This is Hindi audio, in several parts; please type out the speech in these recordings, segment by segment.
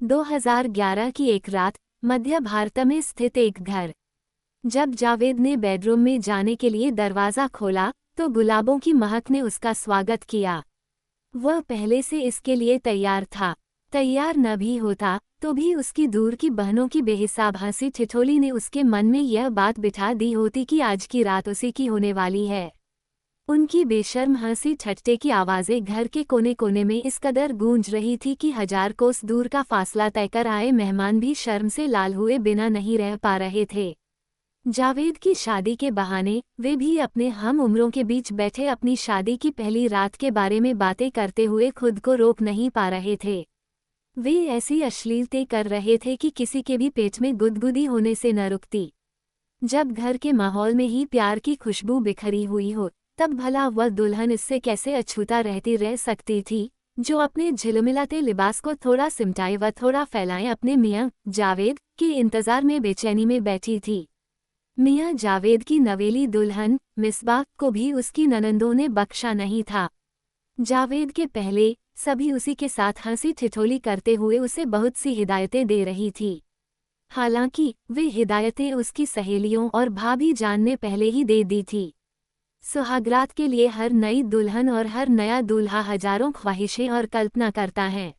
2011 की एक रात, मध्य भारत में स्थित एक घर। जब जावेद ने बेडरूम में जाने के लिए दरवाज़ा खोला तो गुलाबों की महक ने उसका स्वागत किया। वह पहले से इसके लिए तैयार था। तैयार न भी होता तो भी उसकी दूर की बहनों की बेहिसाब हंसी ठिठोली ने उसके मन में यह बात बिठा दी होती कि आज की रात उसी की होने वाली है। उनकी बेशर्म हंसी ठट्टे की आवाज़ें घर के कोने कोने में इस कदर गूंज रही थी कि 1000 कोस दूर का फासला तय कर आए मेहमान भी शर्म से लाल हुए बिना नहीं रह पा रहे थे। जावेद की शादी के बहाने वे भी अपने हम उम्रों के बीच बैठे अपनी शादी की पहली रात के बारे में बातें करते हुए खुद को रोक नहीं पा रहे थे। वे ऐसी अश्लीलतें कर रहे थे कि किसी के भी पेट में गुदगुदी होने से न रुकती। जब घर के माहौल में ही प्यार की खुशबू बिखरी हुई हो तब भला वह दुल्हन इससे कैसे अछूता रहती रह सकती थी, जो अपने झिलमिलाते लिबास को थोड़ा सिमटाए व थोड़ा फैलाए अपने मियाँ जावेद के इंतजार में बेचैनी में बैठी थी। मियाँ जावेद की नवेली दुल्हन मिसबा को भी उसकी ननंदों ने बख्शा नहीं था। जावेद के पहले सभी उसी के साथ हंसी ठिठोली करते हुए उसे बहुत सी हिदायतें दे रही थी। हालांकि वे हिदायतें उसकी सहेलियों और भाभी जान ने पहले ही दे दी थी। सुहागरात के लिए हर नई दुल्हन और हर नया दूल्हा हजारों ख्वाहिशें और कल्पना करता है,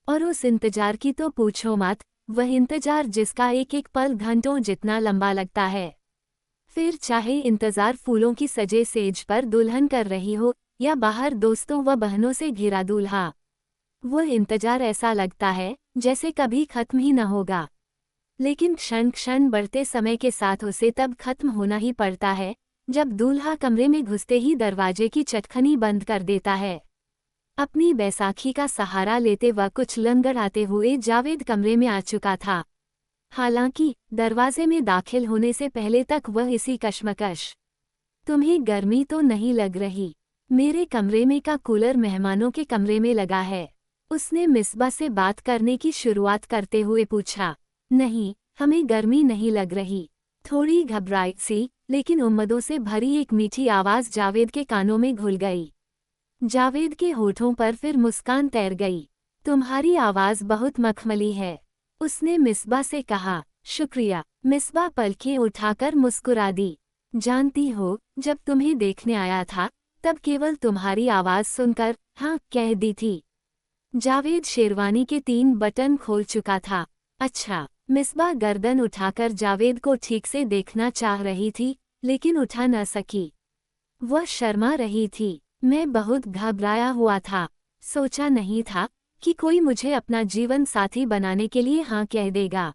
और उस इंतजार की तो पूछो मत। वह इंतजार जिसका एक एक पल घंटों जितना लंबा लगता है। फिर चाहे इंतजार फूलों की सजे सेज पर दुल्हन कर रही हो या बाहर दोस्तों व बहनों से घिरा दूल्हा, वह इंतजार ऐसा लगता है जैसे कभी खत्म ही न होगा। लेकिन क्षण क्षण बढ़ते समय के साथ उसे तब खत्म होना ही पड़ता है जब दूल्हा कमरे में घुसते ही दरवाजे की चटखनी बंद कर देता है। अपनी बैसाखी का सहारा लेते व कुछ लंगड़ाते हुए जावेद कमरे में आ चुका था। हालांकि दरवाजे में दाखिल होने से पहले तक वह इसी कश्मकश, तुम्हें गर्मी तो नहीं लग रही? मेरे कमरे में का कूलर मेहमानों के कमरे में लगा है, उसने मिसबा से बात करने की शुरुआत करते हुए पूछा। नहीं, हमें गर्मी नहीं लग रही, थोड़ी घबराई सी लेकिन उम्मीदों से भरी एक मीठी आवाज़ जावेद के कानों में घुल गई। जावेद के होठों पर फिर मुस्कान तैर गई। तुम्हारी आवाज़ बहुत मखमली है, उसने मिसबा से कहा। शुक्रिया, मिसबा पलकें उठाकर मुस्कुरा दी। जानती हो, जब तुम्हें देखने आया था तब केवल तुम्हारी आवाज़ सुनकर हाँ कह दी थी। जावेद शेरवानी के 3 बटन खोल चुका था। अच्छा, मिसबा गर्दन उठाकर जावेद को ठीक से देखना चाह रही थी लेकिन उठा न सकी। वह शर्मा रही थी। मैं बहुत घबराया हुआ था, सोचा नहीं था कि कोई मुझे अपना जीवन साथी बनाने के लिए हाँ कह देगा।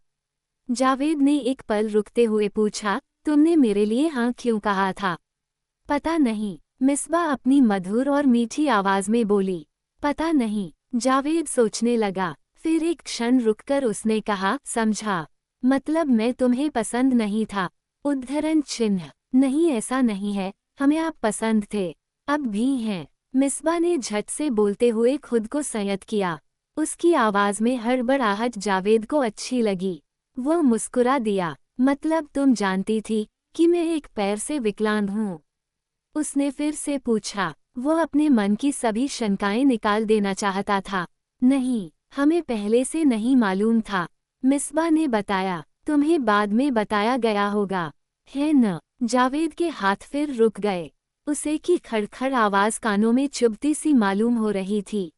जावेद ने एक पल रुकते हुए पूछा, तुमने मेरे लिए हाँ क्यों कहा था? पता नहीं, मिसबा अपनी मधुर और मीठी आवाज में बोली। पता नहीं, जावेद सोचने लगा। फिर एक क्षण रुककर उसने कहा, समझा, मतलब मैं तुम्हें पसंद नहीं था। उद्धरण चिन्ह। नहीं, ऐसा नहीं है, हमें आप पसंद थे, अब भी हैं। मिसबा ने झट से बोलते हुए खुद को संयत किया। उसकी आवाज में हड़बड़ाहट जावेद को अच्छी लगी। वह मुस्कुरा दिया। मतलब तुम जानती थी कि मैं एक पैर से विकलांग हूँ? उसने फिर से पूछा। वह अपने मन की सभी शंकाएं निकाल देना चाहता था। नहीं, हमें पहले से नहीं मालूम था, मिसबा ने बताया। तुम्हें बाद में बताया गया होगा, है न? जावेद के हाथ फिर रुक गए। उसे की खड़खड़ आवाज कानों में चुभती सी मालूम हो रही थी।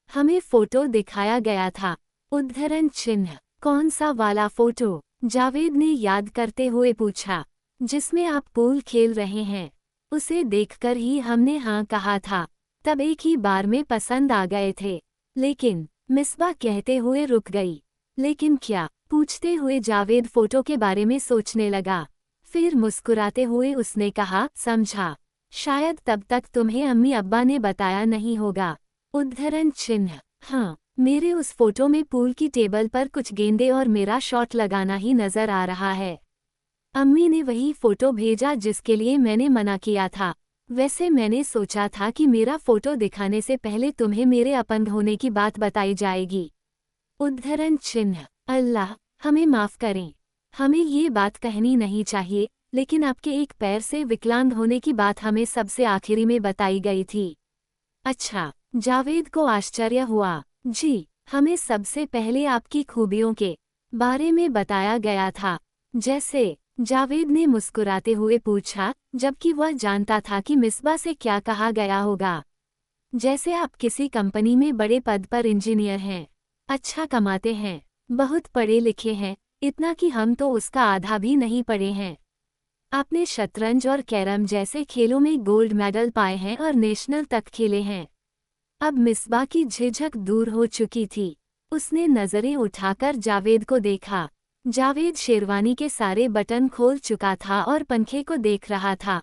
हमें फोटो दिखाया गया था। उद्धरण चिन्ह। कौन सा वाला फोटो? जावेद ने याद करते हुए पूछा। जिसमें आप पूल खेल रहे हैं, उसे देखकर ही हमने हाँ कहा था। तब एक ही बार में पसंद आ गए थे। लेकिन, मिसबा कहते हुए रुक गई। लेकिन क्या? पूछते हुए जावेद फोटो के बारे में सोचने लगा। फिर मुस्कुराते हुए उसने कहा, समझा, शायद तब तक तुम्हें अम्मी अब्बा ने बताया नहीं होगा। उद्धरण चिन्ह। हाँ, मेरे उस फोटो में पूल की टेबल पर कुछ गेंदे और मेरा शॉट लगाना ही नजर आ रहा है। अम्मी ने वही फोटो भेजा जिसके लिए मैंने मना किया था। वैसे मैंने सोचा था कि मेरा फोटो दिखाने से पहले तुम्हें मेरे अपंग होने की बात बताई जाएगी। उद्धरण चिन्ह। अल्लाह, हमें माफ़ करें, हमें ये बात कहनी नहीं चाहिए, लेकिन आपके एक पैर से विकलांग होने की बात हमें सबसे आखिरी में बताई गई थी। अच्छा, जावेद को आश्चर्य हुआ। जी हमें सबसे पहले आपकी खूबियों के बारे में बताया गया था। जैसे जावेद ने मुस्कुराते हुए पूछा, जबकि वह जानता था कि मिसबा से क्या कहा गया होगा। जैसे आप किसी कंपनी में बड़े पद पर इंजीनियर हैं, अच्छा कमाते हैं, बहुत पढ़े लिखे हैं, इतना कि हम तो उसका आधा भी नहीं पढ़े हैं। आपने शतरंज और कैरम जैसे खेलों में गोल्ड मेडल पाए हैं और नेशनल तक खेले हैं। अब मिसबा की झिझक दूर हो चुकी थी। उसने नजरें उठाकर जावेद को देखा। जावेद शेरवानी के सारे बटन खोल चुका था और पंखे को देख रहा था।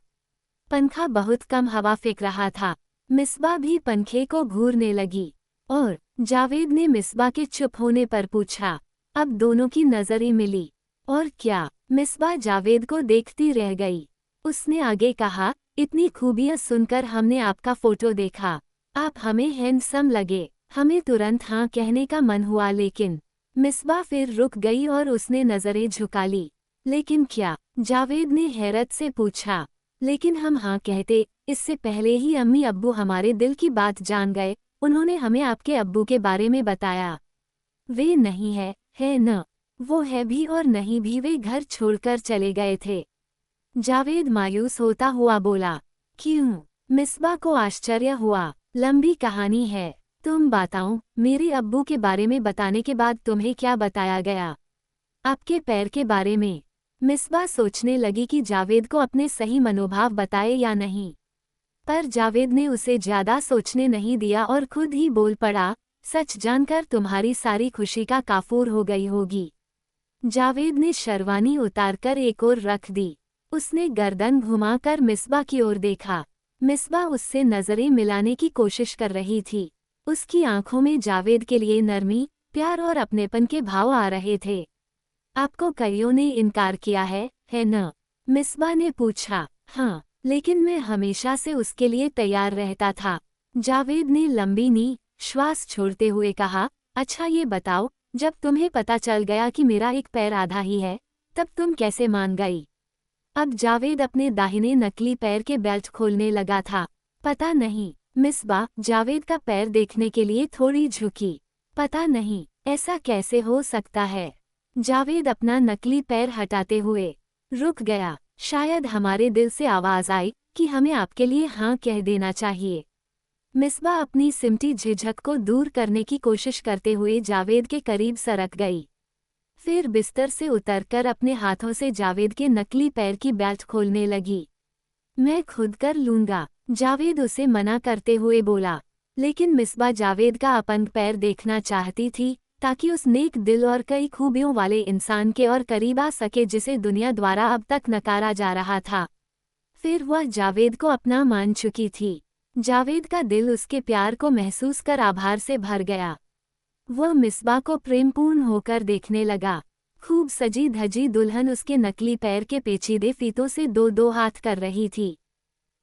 पंखा बहुत कम हवा फेंक रहा था। मिसबा भी पंखे को घूरने लगी और जावेद ने मिसबा के चुप होने पर पूछा। अब दोनों की नजरें मिली। और क्या? मिसबा जावेद को देखती रह गई। उसने आगे कहा, इतनी खूबियां सुनकर हमने आपका फोटो देखा। आप हमें हैंडसम लगे। हमें तुरंत हाँ कहने का मन हुआ, लेकिन मिसबा फिर रुक गई और उसने नजरें झुका ली। लेकिन क्या? जावेद ने हैरत से पूछा। लेकिन हम हाँ कहते, इससे पहले ही अम्मी अब्बू हमारे दिल की बात जान गए। उन्होंने हमें आपके अब्बू के बारे में बताया। वे नहीं है न? वो है भी और नहीं भी, वे घर छोड़कर चले गए थे। जावेद मायूस होता हुआ बोला। क्यों? मिसबा को आश्चर्य हुआ। लंबी कहानी है, तुम बताऊं? मेरे अब्बू के बारे में बताने के बाद तुम्हें क्या बताया गया? आपके पैर के बारे में। मिसबा सोचने लगी कि जावेद को अपने सही मनोभाव बताए या नहीं, पर जावेद ने उसे ज्यादा सोचने नहीं दिया और खुद ही बोल पड़ा, सच जानकर तुम्हारी सारी खुशी का काफूर हो गई होगी। जावेद ने शेरवानी उतारकर एक ओर रख दी। उसने गर्दन घुमाकर मिसबा की ओर देखा। मिसबा उससे नजरें मिलाने की कोशिश कर रही थी। उसकी आंखों में जावेद के लिए नरमी, प्यार और अपनेपन के भाव आ रहे थे। आपको कईयों ने इनकार किया है न? मिसबा ने पूछा। हाँ, लेकिन मैं हमेशा से उसके लिए तैयार रहता था। जावेद ने लंबी नी श्वास छोड़ते हुए कहा। अच्छा ये बताओ, जब तुम्हें पता चल गया कि मेरा एक पैर आधा ही है, तब तुम कैसे मान गई? अब जावेद अपने दाहिने नकली पैर के बेल्ट खोलने लगा था। पता नहीं। मिसबा जावेद का पैर देखने के लिए थोड़ी झुकी। पता नहीं, ऐसा कैसे हो सकता है? जावेद अपना नकली पैर हटाते हुए रुक गया। शायद हमारे दिल से आवाज आई कि हमें आपके लिए हाँ कह देना चाहिए। मिसबा अपनी सिमटी झिझक को दूर करने की कोशिश करते हुए जावेद के करीब सरक गई। फिर बिस्तर से उतरकर अपने हाथों से जावेद के नकली पैर की बेल्ट खोलने लगी। मैं खुद कर लूंगा, जावेद उसे मना करते हुए बोला। लेकिन मिसबा जावेद का अपंग पैर देखना चाहती थी, ताकि उस नेक दिल और कई खूबियों वाले इंसान के और करीब आ सके जिसे दुनिया द्वारा अब तक नकारा जा रहा था। फिर वह जावेद को अपना मान चुकी थी। जावेद का दिल उसके प्यार को महसूस कर आभार से भर गया। वह मिसबा को प्रेमपूर्ण होकर देखने लगा। खूब सजी धजी दुल्हन उसके नकली पैर के पेचीदे फीतों से दो दो हाथ कर रही थी।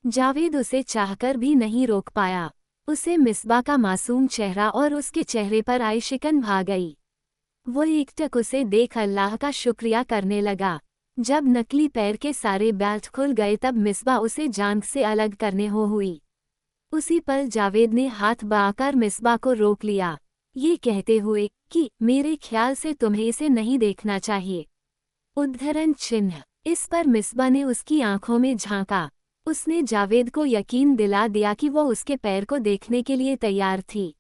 जावेद उसे चाहकर भी नहीं रोक पाया। उसे मिसबा का मासूम चेहरा और उसके चेहरे पर आई शिकन भा गई। वो एकटक उसे देख अल्लाह का शुक्रिया करने लगा। जब नकली पैर के सारे बेल्ट खुल गए तब मिसबा उसे जान से अलग करने हुई। उसी पल जावेद ने हाथ बढ़ाकर मिसबा को रोक लिया, ये कहते हुए कि मेरे ख्याल से तुम्हें इसे नहीं देखना चाहिए। उद्धरण चिन्ह। इस पर मिसबा ने उसकी आंखों में झांका। उसने जावेद को यकीन दिला दिया कि वो उसके पैर को देखने के लिए तैयार थी,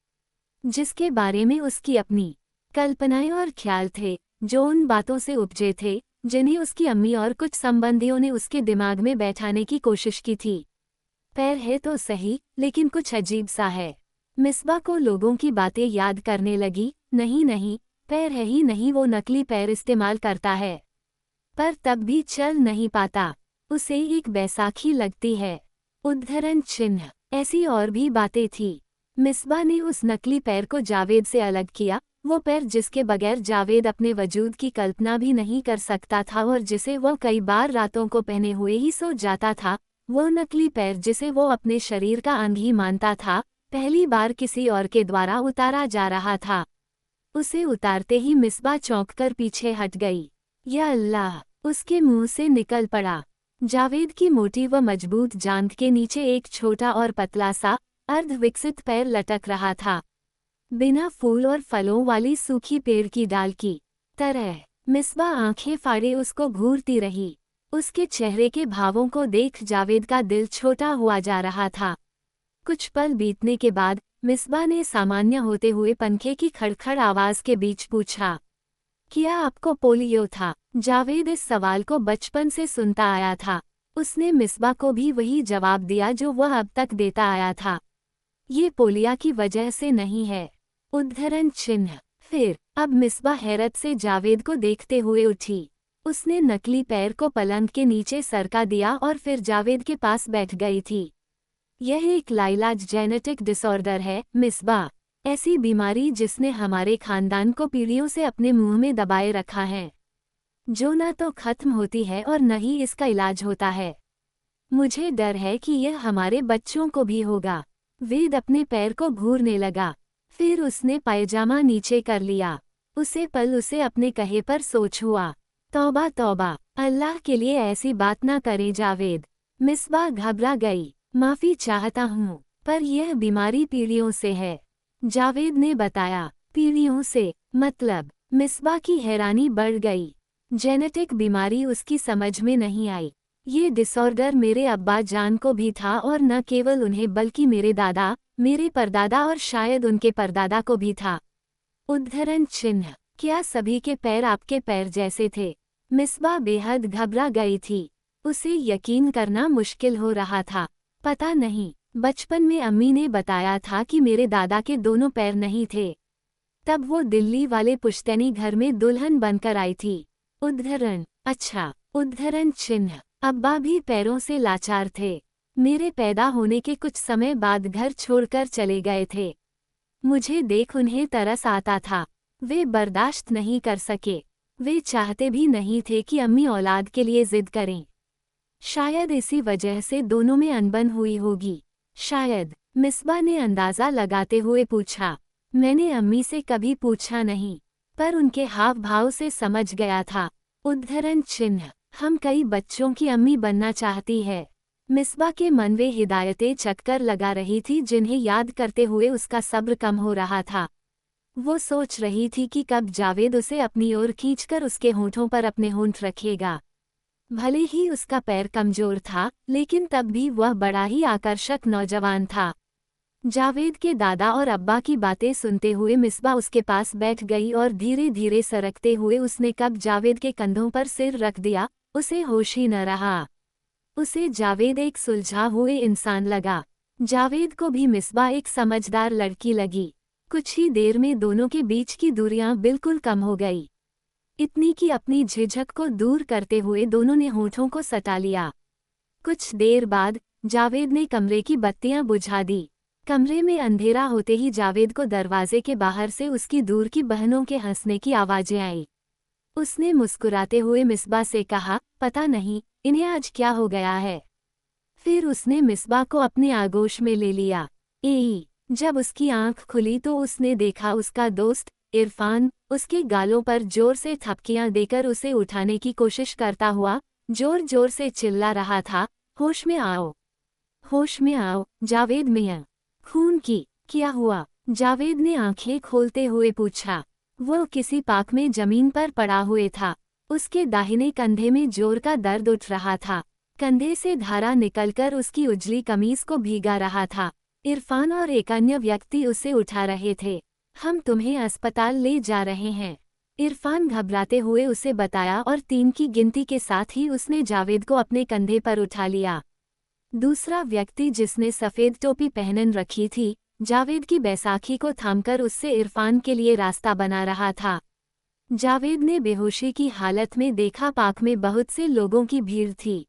जिसके बारे में उसकी अपनी कल्पनाएं और ख्याल थे, जो उन बातों से उपजे थे जिन्हें उसकी अम्मी और कुछ संबंधियों ने उसके दिमाग में बैठाने की कोशिश की थी। पैर है तो सही, लेकिन कुछ अजीब सा है। मिसबा को लोगों की बातें याद करने लगी। नहीं, पैर है ही नहीं, वो नकली पैर इस्तेमाल करता है, पर तब भी चल नहीं पाता। उसे एक बैसाखी लगती है। उद्धरण चिन्ह। ऐसी और भी बातें थी। मिसबा ने उस नकली पैर को जावेद से अलग किया, वो पैर जिसके बगैर जावेद अपने वजूद की कल्पना भी नहीं कर सकता था और जिसे वो कई बार रातों को पहने हुए ही सो जाता था। वो नकली पैर जिसे वो अपने शरीर का अंग ही मानता था, पहली बार किसी और के द्वारा उतारा जा रहा था। उसे उतारते ही मिसबा चौंककर पीछे हट गई। या अल्लाह! उसके मुंह से निकल पड़ा। जावेद की मोटी व मजबूत जांघ के नीचे एक छोटा और पतला सा अर्धविकसित पैर लटक रहा था। बिना फूल और फलों वाली सूखी पेड़ की डाल की तरह। मिसबा आंखें फाड़े उसको घूरती रही। उसके चेहरे के भावों को देख जावेद का दिल छोटा हुआ जा रहा था। कुछ पल बीतने के बाद मिसबा ने सामान्य होते हुए पंखे की खड़खड़ आवाज के बीच पूछा, क्या आपको पोलियो था? जावेद इस सवाल को बचपन से सुनता आया था। उसने मिसबा को भी वही जवाब दिया जो वह अब तक देता आया था। ये पोलिया की वजह से नहीं है। उद्धरण चिन्ह। फिर अब मिसबा हैरत से जावेद को देखते हुए उठी। उसने नकली पैर को पलंग के नीचे सरका दिया और फिर जावेद के पास बैठ गई थी। यह एक लाइलाज जेनेटिक डिसऑर्डर है मिसबा, ऐसी बीमारी जिसने हमारे खानदान को पीढ़ियों से अपने मुंह में दबाए रखा है, जो न तो खत्म होती है और न ही इसका इलाज होता है। मुझे डर है कि यह हमारे बच्चों को भी होगा। वेद अपने पैर को घूरने लगा। फिर उसने पायजामा नीचे कर लिया। उसे अपने कहे पर सोच हुआ। तौबा तौबा, अल्लाह के लिए ऐसी बात ना करे जावेद। मिसबा घबरा गई। माफी चाहता हूँ, पर यह बीमारी पीढ़ियों से है, जावेद ने बताया। पीढ़ियों से मतलब? मिसबा की हैरानी बढ़ गई। जेनेटिक बीमारी उसकी समझ में नहीं आई। ये डिसऑर्डर मेरे अब्बा जान को भी था और न केवल उन्हें बल्कि मेरे दादा, मेरे परदादा और शायद उनके परदादा को भी था। उद्धरण चिन्ह। क्या सभी के पैर आपके पैर जैसे थे? मिसबा बेहद घबरा गई थी। उसे यकीन करना मुश्किल हो रहा था। पता नहीं, बचपन में अम्मी ने बताया था कि मेरे दादा के दोनों पैर नहीं थे। तब वो दिल्ली वाले पुश्तैनी घर में दुल्हन बनकर आई थी। उद्धरण। अच्छा। उद्धरण चिन्ह। अब्बा भी पैरों से लाचार थे। मेरे पैदा होने के कुछ समय बाद घर छोड़कर चले गए थे। मुझे देख उन्हें तरस आता था। वे बर्दाश्त नहीं कर सके। वे चाहते भी नहीं थे कि अम्मी औलाद के लिए जिद करें। शायद इसी वजह से दोनों में अनबन हुई होगी। शायद। मिसबा ने अंदाज़ा लगाते हुए पूछा। मैंने अम्मी से कभी पूछा नहीं, पर उनके हाव भाव से समझ गया था। उद्धरण चिन्ह। हम कई बच्चों की अम्मी बनना चाहती है। मिसबा के मन वे हिदायतें चक्कर लगा रही थी जिन्हें याद करते हुए उसका सब्र कम हो रहा था। वो सोच रही थी कि कब जावेद उसे अपनी ओर खींचकर उसके होंठों पर अपने होंठ रखेगा। भले ही उसका पैर कमजोर था, लेकिन तब भी वह बड़ा ही आकर्षक नौजवान था। जावेद के दादा और अब्बा की बातें सुनते हुए मिसबा उसके पास बैठ गई और धीरे धीरे सरकते हुए उसने कब जावेद के कंधों पर सिर रख दिया। उसे होश ही न रहा। उसे जावेद एक सुलझा हुए इंसान लगा। जावेद को भी मिसबा एक समझदार लड़की लगी। कुछ ही देर में दोनों के बीच की दूरियां बिल्कुल कम हो गई। इतनी कि अपनी झिझक को दूर करते हुए दोनों ने होठों को सटा लिया। कुछ देर बाद जावेद ने कमरे की बत्तियां बुझा दी। कमरे में अंधेरा होते ही जावेद को दरवाजे के बाहर से उसकी दूर की बहनों के हंसने की आवाजें आई। उसने मुस्कुराते हुए मिसबा से कहा, पता नहीं इन्हें आज क्या हो गया है। फिर उसने मिसबा को अपने आगोश में ले लिया। जब उसकी आंख खुली तो उसने देखा उसका दोस्त इरफान उसके गालों पर जोर से थपकियां देकर उसे उठाने की कोशिश करता हुआ जोर जोर से चिल्ला रहा था, होश में आओ, होश में आओ, जावेद मियां। खून की क्या हुआ? जावेद ने आंखें खोलते हुए पूछा। वो किसी पार्क में जमीन पर पड़ा हुए था। उसके दाहिने कंधे में जोर का दर्द उठ रहा था। कंधे से धारा निकलकर उसकी उजली कमीज को भीगा रहा था। इरफान और एक अन्य व्यक्ति उसे उठा रहे थे। हम तुम्हें अस्पताल ले जा रहे हैं, इरफान घबराते हुए उसे बताया और 3 की गिनती के साथ ही उसने जावेद को अपने कंधे पर उठा लिया। दूसरा व्यक्ति जिसने सफ़ेद टोपी पहन रखी थी, जावेद की बैसाखी को थामकर उससे इरफान के लिए रास्ता बना रहा था। जावेद ने बेहोशी की हालत में देखा पार्क में बहुत से लोगों की भीड़ थी।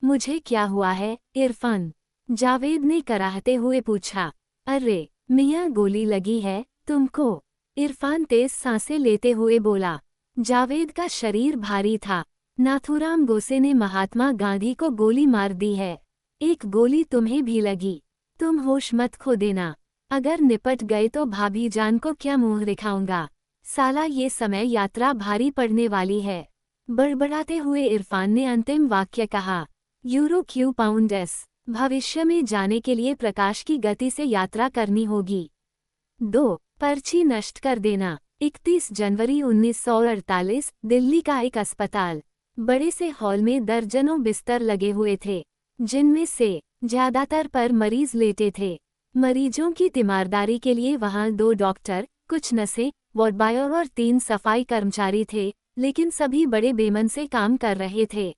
मुझे क्या हुआ है इरफान? जावेद ने कराहते हुए पूछा। अरे मियाँ, गोली लगी है तुमको, इरफान तेज सांसें लेते हुए बोला। जावेद का शरीर भारी था। नाथूराम गोसे ने महात्मा गांधी को गोली मार दी है। एक गोली तुम्हें भी लगी। तुम होश मत खो देना। अगर निपट गए तो भाभी जान को क्या मुंह दिखाऊंगा। साला ये समय यात्रा भारी पड़ने वाली है। बड़बड़ाते हुए इरफान ने अंतिम वाक्य कहा। Euro Q pound S. भविष्य में जाने के लिए प्रकाश की गति से यात्रा करनी होगी। 2 पर्ची नष्ट कर देना। 31 जनवरी 1948 दिल्ली का एक अस्पताल। बड़े से हॉल में दर्जनों बिस्तर लगे हुए थे, जिनमें से ज्यादातर पर मरीज लेटे थे। मरीजों की तीमारदारी के लिए वहां 2 डॉक्टर, कुछ नर्सें, वार्ड बॉय और 3 सफाई कर्मचारी थे, लेकिन सभी बड़े बेमन से काम कर रहे थे।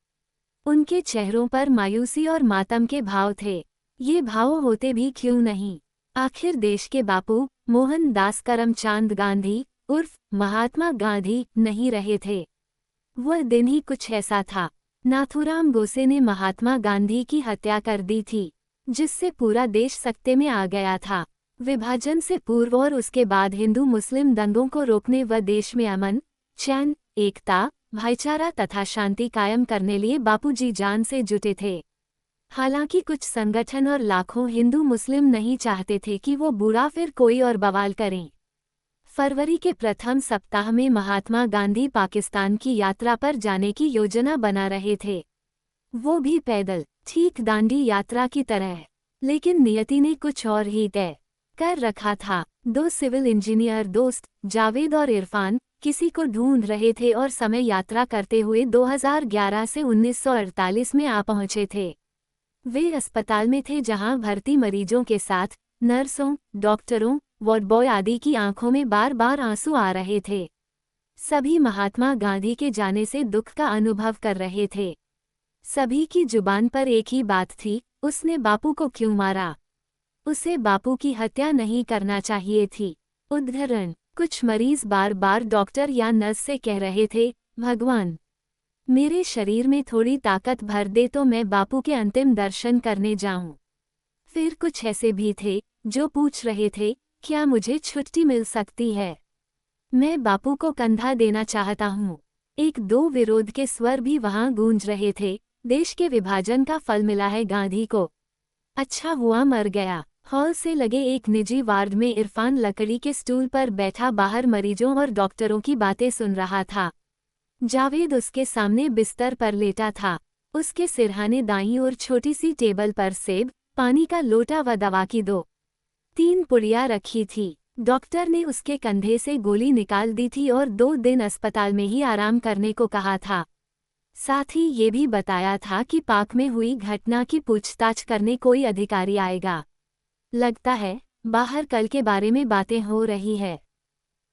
उनके चेहरों पर मायूसी और मातम के भाव थे। ये भाव होते भी क्यों नहीं? आखिर देश के बापू मोहनदास करमचंद गांधी उर्फ महात्मा गांधी नहीं रहे थे। वह दिन ही कुछ ऐसा था। नाथूराम गोडसे ने महात्मा गांधी की हत्या कर दी थी, जिससे पूरा देश सकते में आ गया था। विभाजन से पूर्व और उसके बाद हिंदू मुस्लिम दंगों को रोकने व देश में अमन, चैन, एकता, भाईचारा तथा शांति कायम करने लिए बापूजी जान से जुटे थे। हालांकि कुछ संगठन और लाखों हिंदू मुस्लिम नहीं चाहते थे कि वो बुरा फिर कोई और बवाल करें। फरवरी के प्रथम सप्ताह में महात्मा गांधी पाकिस्तान की यात्रा पर जाने की योजना बना रहे थे, वो भी पैदल, ठीक दांडी यात्रा की तरह। लेकिन नियति ने कुछ और ही तय कर रखा था। 2 सिविल इंजीनियर दोस्त जावेद और इरफान किसी को ढूंढ रहे थे और समय यात्रा करते हुए 2011 से 1948 में आ पहुंचे थे। वे अस्पताल में थे जहां भर्ती मरीजों के साथ नर्सों, डॉक्टरों, वार्ड बॉय आदि की आंखों में बार बार आंसू आ रहे थे। सभी महात्मा गांधी के जाने से दुख का अनुभव कर रहे थे। सभी की जुबान पर एक ही बात थी, उसने बापू को क्यों मारा? उसे बापू की हत्या नहीं करना चाहिए थी। उदाहरण, कुछ मरीज बार बार डॉक्टर या नर्स से कह रहे थे, भगवान, मेरे शरीर में थोड़ी ताकत भर दे तो मैं बापू के अंतिम दर्शन करने जाऊं। फिर कुछ ऐसे भी थे जो पूछ रहे थे, क्या मुझे छुट्टी मिल सकती है? मैं बापू को कंधा देना चाहता हूँ। 1-2 विरोध के स्वर भी वहां गूंज रहे थे। देश के विभाजन का फल मिला है गांधी को। अच्छा हुआ मर गया। हॉल से लगे एक निजी वार्ड में इरफान लकड़ी के स्टूल पर बैठा बाहर मरीजों और डॉक्टरों की बातें सुन रहा था। जावेद उसके सामने बिस्तर पर लेटा था। उसके सिरहाने दाईं ओर छोटी सी टेबल पर सेब, पानी का लोटा व दवा की 2-3 पुड़िया रखी थी। डॉक्टर ने उसके कंधे से गोली निकाल दी थी और 2 दिन अस्पताल में ही आराम करने को कहा था। साथ ही ये भी बताया था कि पाक में हुई घटना की पूछताछ करने कोई अधिकारी आएगा। लगता है बाहर कल के बारे में बातें हो रही है।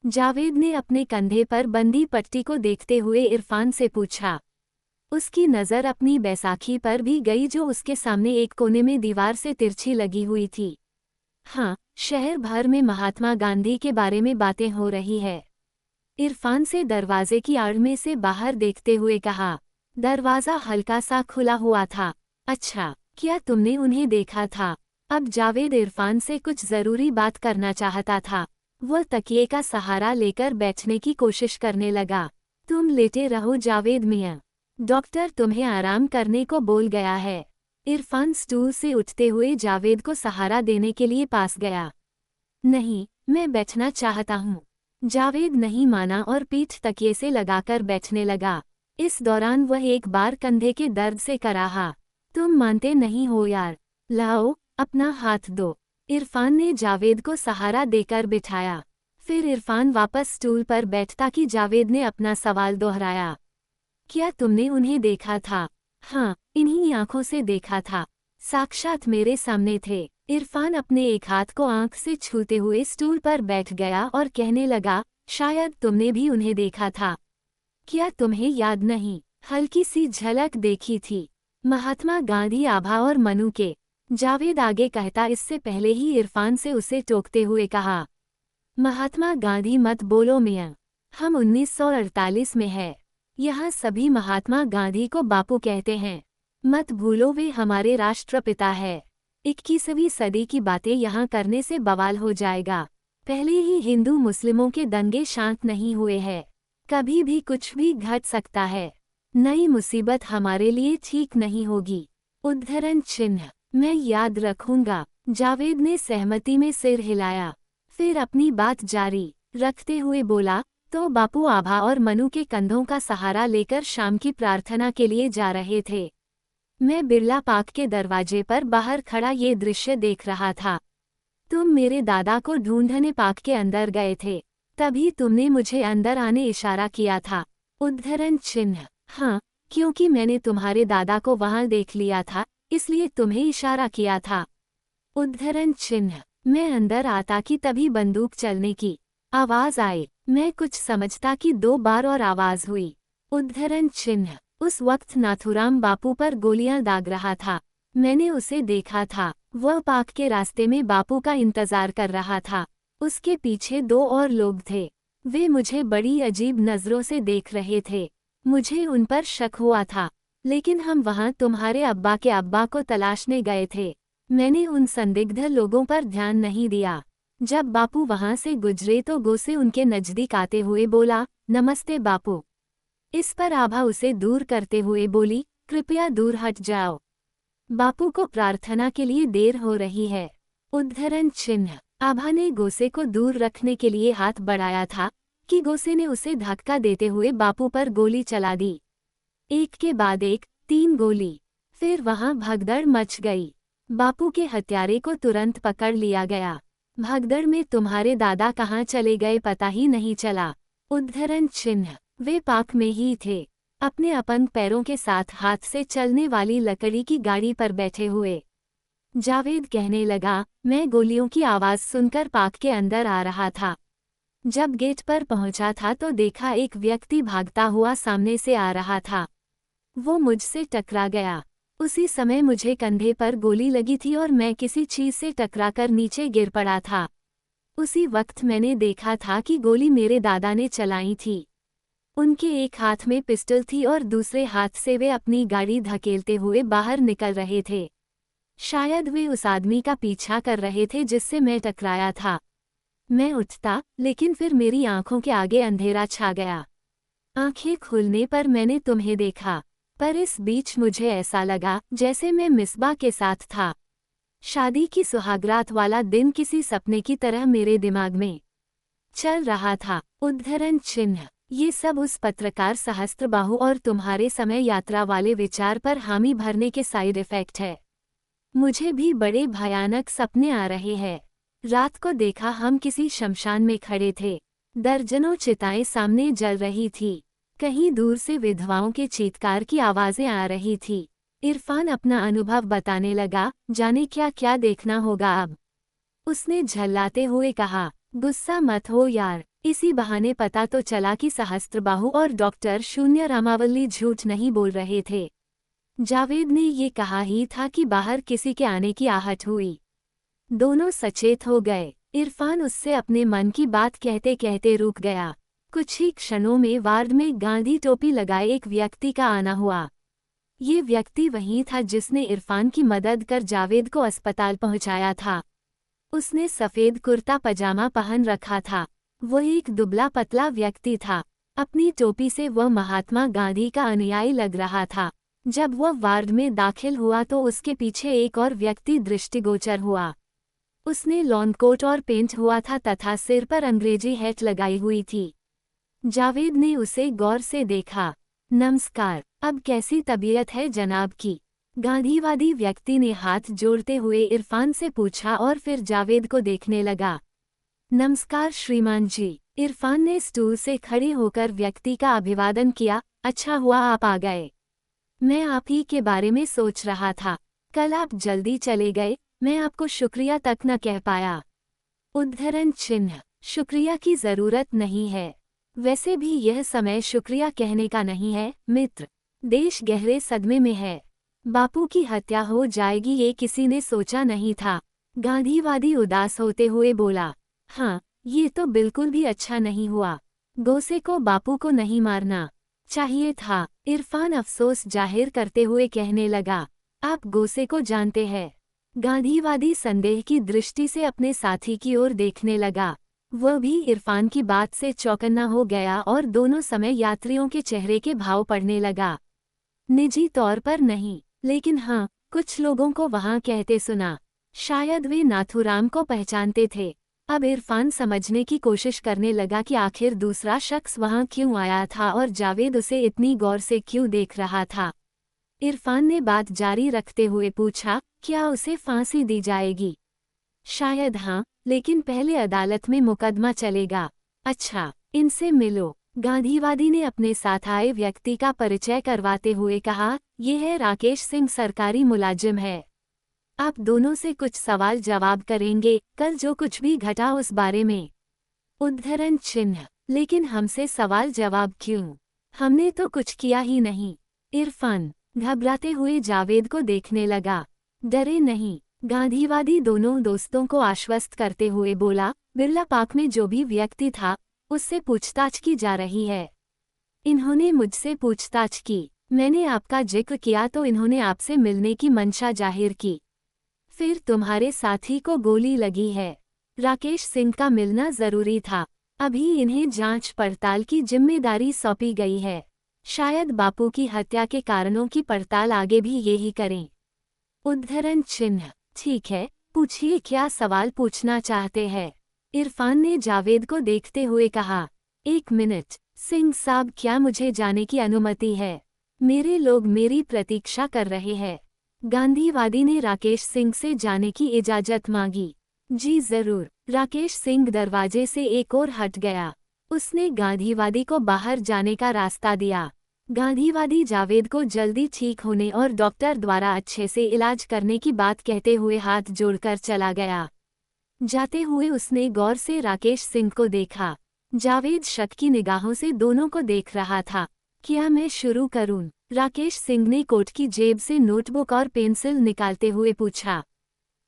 जावेद ने अपने कंधे पर बंदी पट्टी को देखते हुए इरफान से पूछा। उसकी नज़र अपनी बैसाखी पर भी गई जो उसके सामने एक कोने में दीवार से तिरछी लगी हुई थी। हाँ, शहर भर में महात्मा गांधी के बारे में बातें हो रही है। इरफान से दरवाजे की आड़ में से बाहर देखते हुए कहा। दरवाज़ा हल्का सा खुला हुआ था। अच्छा, क्या तुमने उन्हें देखा था? अब जावेद इरफान से कुछ ज़रूरी बात करना चाहता था। वह तकिए का सहारा लेकर बैठने की कोशिश करने लगा। तुम लेटे रहो जावेद मियाँ, डॉक्टर तुम्हें आराम करने को बोल गया है। इरफान स्टूल से उठते हुए जावेद को सहारा देने के लिए पास गया। नहीं, मैं बैठना चाहता हूँ। जावेद नहीं माना और पीठ तकिए से लगाकर बैठने लगा। इस दौरान वह एक बार कंधे के दर्द से कराहा। तुम मानते नहीं हो यार, लाओ अपना हाथ दो। इरफान ने जावेद को सहारा देकर बिठाया। फिर इरफान वापस स्टूल पर बैठता कि जावेद ने अपना सवाल दोहराया। क्या तुमने उन्हें देखा था? हाँ, इन्हीं आंखों से देखा था। साक्षात मेरे सामने थे। इरफान अपने एक हाथ को आंख से छूते हुए स्टूल पर बैठ गया और कहने लगा, शायद तुमने भी उन्हें देखा था। क्या तुम्हें याद नहीं? हल्की सी झलक देखी थी। महात्मा गांधी, आभा और मनु के। जावेद आगे कहता इससे पहले ही इरफान से उसे टोकते हुए कहा, महात्मा गांधी मत बोलो मियाँ, हम 1948 में है। यहाँ सभी महात्मा गांधी को बापू कहते हैं। मत भूलो वे हमारे राष्ट्रपिता है। 21वीं सदी की बातें यहाँ करने से बवाल हो जाएगा। पहले ही हिंदू मुस्लिमों के दंगे शांत नहीं हुए हैं। कभी भी कुछ भी घट सकता है। नई मुसीबत हमारे लिए ठीक नहीं होगी। उद्धरण चिन्ह, मैं याद रखूंगा। जावेद ने सहमति में सिर हिलाया। फिर अपनी बात जारी रखते हुए बोला, तो बापू आभा और मनु के कंधों का सहारा लेकर शाम की प्रार्थना के लिए जा रहे थे। मैं बिरला पार्क के दरवाजे पर बाहर खड़ा ये दृश्य देख रहा था। तुम मेरे दादा को ढूंढने पार्क के अंदर गए थे, तभी तुमने मुझे अंदर आने इशारा किया था। उद्धरण चिन्ह। हाँ, क्योंकि मैंने तुम्हारे दादा को वहां देख लिया था, इसलिए तुम्हें इशारा किया था। उद्धरण चिन्ह। मैं अंदर आता कि तभी बंदूक चलने की आवाज आई। मैं कुछ समझता कि 2 बार और आवाज हुई। उद्धरण चिन्ह। उस वक्त नाथुराम बापू पर गोलियां दाग रहा था। मैंने उसे देखा था। वह पार्क के रास्ते में बापू का इंतजार कर रहा था। उसके पीछे 2 और लोग थे। वे मुझे बड़ी अजीब नजरों से देख रहे थे। मुझे उन पर शक हुआ था, लेकिन हम वहां तुम्हारे अब्बा के अब्बा को तलाशने गए थे। मैंने उन संदिग्ध लोगों पर ध्यान नहीं दिया। जब बापू वहां से गुजरे तो गोसे उनके नजदीक आते हुए बोला, नमस्ते बापू। इस पर आभा उसे दूर करते हुए बोली, कृपया दूर हट जाओ। बापू को प्रार्थना के लिए देर हो रही है। उद्धरण चिन्ह। आभा ने गोसे को दूर रखने के लिए हाथ बढ़ाया था कि गोसे ने उसे धक्का देते हुए बापू पर गोली चला दी। एक के बाद एक 3 गोली। फिर वहां भगदड़ मच गई। बापू के हत्यारे को तुरंत पकड़ लिया गया। भगदड़ में तुम्हारे दादा कहाँ चले गए पता ही नहीं चला। उद्धरण चिन्ह। वे पार्क में ही थे, अपने अपंग पैरों के साथ हाथ से चलने वाली लकड़ी की गाड़ी पर बैठे हुए। जावेद कहने लगा, मैं गोलियों की आवाज सुनकर पार्क के अंदर आ रहा था। जब गेट पर पहुंचा था तो देखा एक व्यक्ति भागता हुआ सामने से आ रहा था। वो मुझसे टकरा गया। उसी समय मुझे कंधे पर गोली लगी थी और मैं किसी चीज से टकराकर नीचे गिर पड़ा था। उसी वक्त मैंने देखा था कि गोली मेरे दादा ने चलाई थी। उनके एक हाथ में पिस्टल थी और दूसरे हाथ से वे अपनी गाड़ी धकेलते हुए बाहर निकल रहे थे। शायद वे उस आदमी का पीछा कर रहे थे जिससे मैं टकराया था। मैं उठता, लेकिन फिर मेरी आंखों के आगे अंधेरा छा गया। आंखें खुलने पर मैंने तुम्हें देखा, पर इस बीच मुझे ऐसा लगा जैसे मैं मिसबा के साथ था। शादी की सुहागरात वाला दिन किसी सपने की तरह मेरे दिमाग में चल रहा था। उद्धरण चिन्ह। ये सब उस पत्रकार सहस्त्रबाहु और तुम्हारे समय यात्रा वाले विचार पर हामी भरने के साइड इफेक्ट है। मुझे भी बड़े भयानक सपने आ रहे हैं। रात को देखा हम किसी शमशान में खड़े थे। दर्जनों चिताएं सामने जल रही थी। कहीं दूर से विधवाओं के चीत्कार की आवाजें आ रही थी। इरफान अपना अनुभव बताने लगा, जाने क्या क्या देखना होगा अब। उसने झल्लाते हुए कहा, गुस्सा मत हो यार, इसी बहाने पता तो चला कि सहस्त्रबाहु और डॉक्टर शून्य रामावली झूठ नहीं बोल रहे थे। जावेद ने ये कहा ही था कि बाहर किसी के आने की आहट हुई। दोनों सचेत हो गए। इरफान उससे अपने मन की बात कहते कहते रुक गया। कुछ ही क्षणों में वार्ड में गांधी टोपी लगाए एक व्यक्ति का आना हुआ। ये व्यक्ति वही था जिसने इरफान की मदद कर जावेद को अस्पताल पहुंचाया था। उसने सफ़ेद कुर्ता पजामा पहन रखा था। वह एक दुबला पतला व्यक्ति था। अपनी टोपी से वह महात्मा गांधी का अनुयायी लग रहा था। जब वह वार्ड में दाखिल हुआ तो उसके पीछे एक और व्यक्ति दृष्टिगोचर हुआ। उसने लॉन कोट और पेंट हुआ था तथा सिर पर अंग्रेजी हैट लगाई हुई थी। जावेद ने उसे गौर से देखा। नमस्कार, अब कैसी तबीयत है जनाब की? गांधीवादी व्यक्ति ने हाथ जोड़ते हुए इरफान से पूछा और फिर जावेद को देखने लगा। नमस्कार श्रीमान जी। इरफान ने स्टूल से खड़े होकर व्यक्ति का अभिवादन किया। अच्छा हुआ आप आ गए। मैं आप ही के बारे में सोच रहा था। कल आप जल्दी चले गए, मैं आपको शुक्रिया तक न कह पाया। उद्धरण चिन्ह। शुक्रिया की जरूरत नहीं है। वैसे भी यह समय शुक्रिया कहने का नहीं है मित्र। देश गहरे सदमे में है। बापू की हत्या हो जाएगी ये किसी ने सोचा नहीं था। गांधीवादी उदास होते हुए बोला, हाँ, ये तो बिल्कुल भी अच्छा नहीं हुआ। गोसे को बापू को नहीं मारना चाहिए था। इरफान अफसोस जाहिर करते हुए कहने लगा, आप गोसे को जानते हैं? गांधीवादी संदेह की दृष्टि से अपने साथी की ओर देखने लगा। वह भी इरफान की बात से चौकन्ना हो गया और दोनों समय यात्रियों के चेहरे के भाव पड़ने लगा। निजी तौर पर नहीं, लेकिन हाँ, कुछ लोगों को वहां कहते सुना। शायद वे नाथुराम को पहचानते थे। अब इरफान समझने की कोशिश करने लगा कि आखिर दूसरा शख्स वहां क्यों आया था और जावेद उसे इतनी गौर से क्यों देख रहा था। इरफान ने बात जारी रखते हुए पूछा, क्या उसे फांसी दी जाएगी? शायद हाँ, लेकिन पहले अदालत में मुकदमा चलेगा। अच्छा, इनसे मिलो। गांधीवादी ने अपने साथ आए व्यक्ति का परिचय करवाते हुए कहा, ये है राकेश सिंह, सरकारी मुलाजिम है। आप दोनों से कुछ सवाल जवाब करेंगे, कल जो कुछ भी घटा उस बारे में। उद्धरण चिन्ह। लेकिन हमसे सवाल जवाब क्यों? हमने तो कुछ किया ही नहीं। इरफान घबराते हुए जावेद को देखने लगा। डरे नहीं। गांधीवादी दोनों दोस्तों को आश्वस्त करते हुए बोला, बिरला पार्क में जो भी व्यक्ति था उससे पूछताछ की जा रही है। इन्होंने मुझसे पूछताछ की। मैंने आपका जिक्र किया तो इन्होंने आपसे मिलने की मंशा जाहिर की। फिर तुम्हारे साथी को गोली लगी है। राकेश सिंह का मिलना जरूरी था। अभी इन्हें जांच पड़ताल की जिम्मेदारी सौंपी गई है। शायद बापू की हत्या के कारणों की पड़ताल आगे भी यही करें। उद्धरण चिन्ह। ठीक है, पूछिए क्या सवाल पूछना चाहते हैं? इरफान ने जावेद को देखते हुए कहा। 1 मिनट सिंह साहब, क्या मुझे जाने की अनुमति है? मेरे लोग मेरी प्रतीक्षा कर रहे हैं। गांधीवादी ने राकेश सिंह से जाने की इजाजत मांगी। जी जरूर। राकेश सिंह दरवाजे से एक और हट गया। उसने गांधीवादी को बाहर जाने का रास्ता दिया। गांधीवादी जावेद को जल्दी ठीक होने और डॉक्टर द्वारा अच्छे से इलाज करने की बात कहते हुए हाथ जोड़कर चला गया। जाते हुए उसने गौर से राकेश सिंह को देखा। जावेद शक की निगाहों से दोनों को देख रहा था। क्या मैं शुरू करूं? राकेश सिंह ने कोट की जेब से नोटबुक और पेंसिल निकालते हुए पूछा।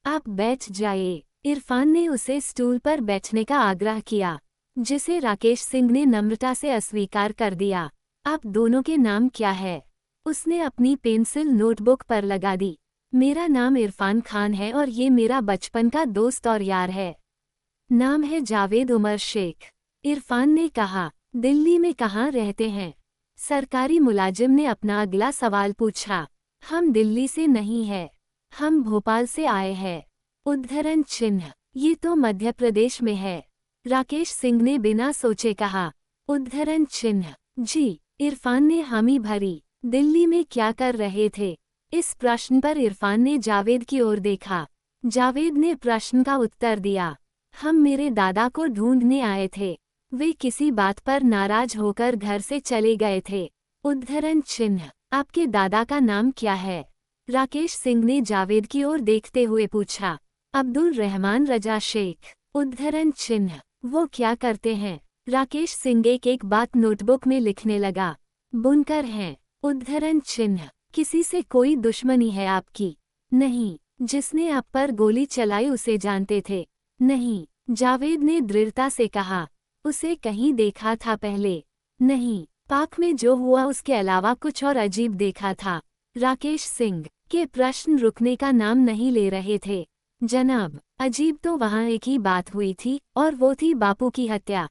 आप बैठ जाइए। इरफान ने उसे स्टूल पर बैठने का आग्रह किया, जिसे राकेश सिंह ने नम्रता से अस्वीकार कर दिया। आप दोनों के नाम क्या है? उसने अपनी पेंसिल नोटबुक पर लगा दी। मेरा नाम इरफान खान है और ये मेरा बचपन का दोस्त और यार है। नाम है जावेद उमर शेख। इरफान ने कहा। दिल्ली में कहाँ रहते हैं? सरकारी मुलाजिम ने अपना अगला सवाल पूछा। हम दिल्ली से नहीं है, हम भोपाल से आए हैं। उद्धरण चिन्ह। ये तो मध्य प्रदेश में है। राकेश सिंह ने बिना सोचे कहा। उद्धरण चिन्ह। जी। इरफान ने हामी भरी। दिल्ली में क्या कर रहे थे? इस प्रश्न पर इरफान ने जावेद की ओर देखा। जावेद ने प्रश्न का उत्तर दिया। हम मेरे दादा को ढूंढने आए थे। वे किसी बात पर नाराज होकर घर से चले गए थे। उद्धरण चिन्ह। आपके दादा का नाम क्या है? राकेश सिंह ने जावेद की ओर देखते हुए पूछा। अब्दुल रहमान रजा शेख। उद्धरण चिन्ह। वो क्या करते हैं? राकेश सिंह एक एक बात नोटबुक में लिखने लगा। बुनकर हैं। उद्धरण चिन्ह। किसी से कोई दुश्मनी है आपकी? नहीं। जिसने आप पर गोली चलाई उसे जानते थे? नहीं। जावेद ने दृढ़ता से कहा। उसे कहीं देखा था पहले? नहीं। पार्क में जो हुआ उसके अलावा कुछ और अजीब देखा था? राकेश सिंह के प्रश्न रुकने का नाम नहीं ले रहे थे। जनाब, अजीब तो वहाँ एक ही बात हुई थी और वो थी बापू की हत्या।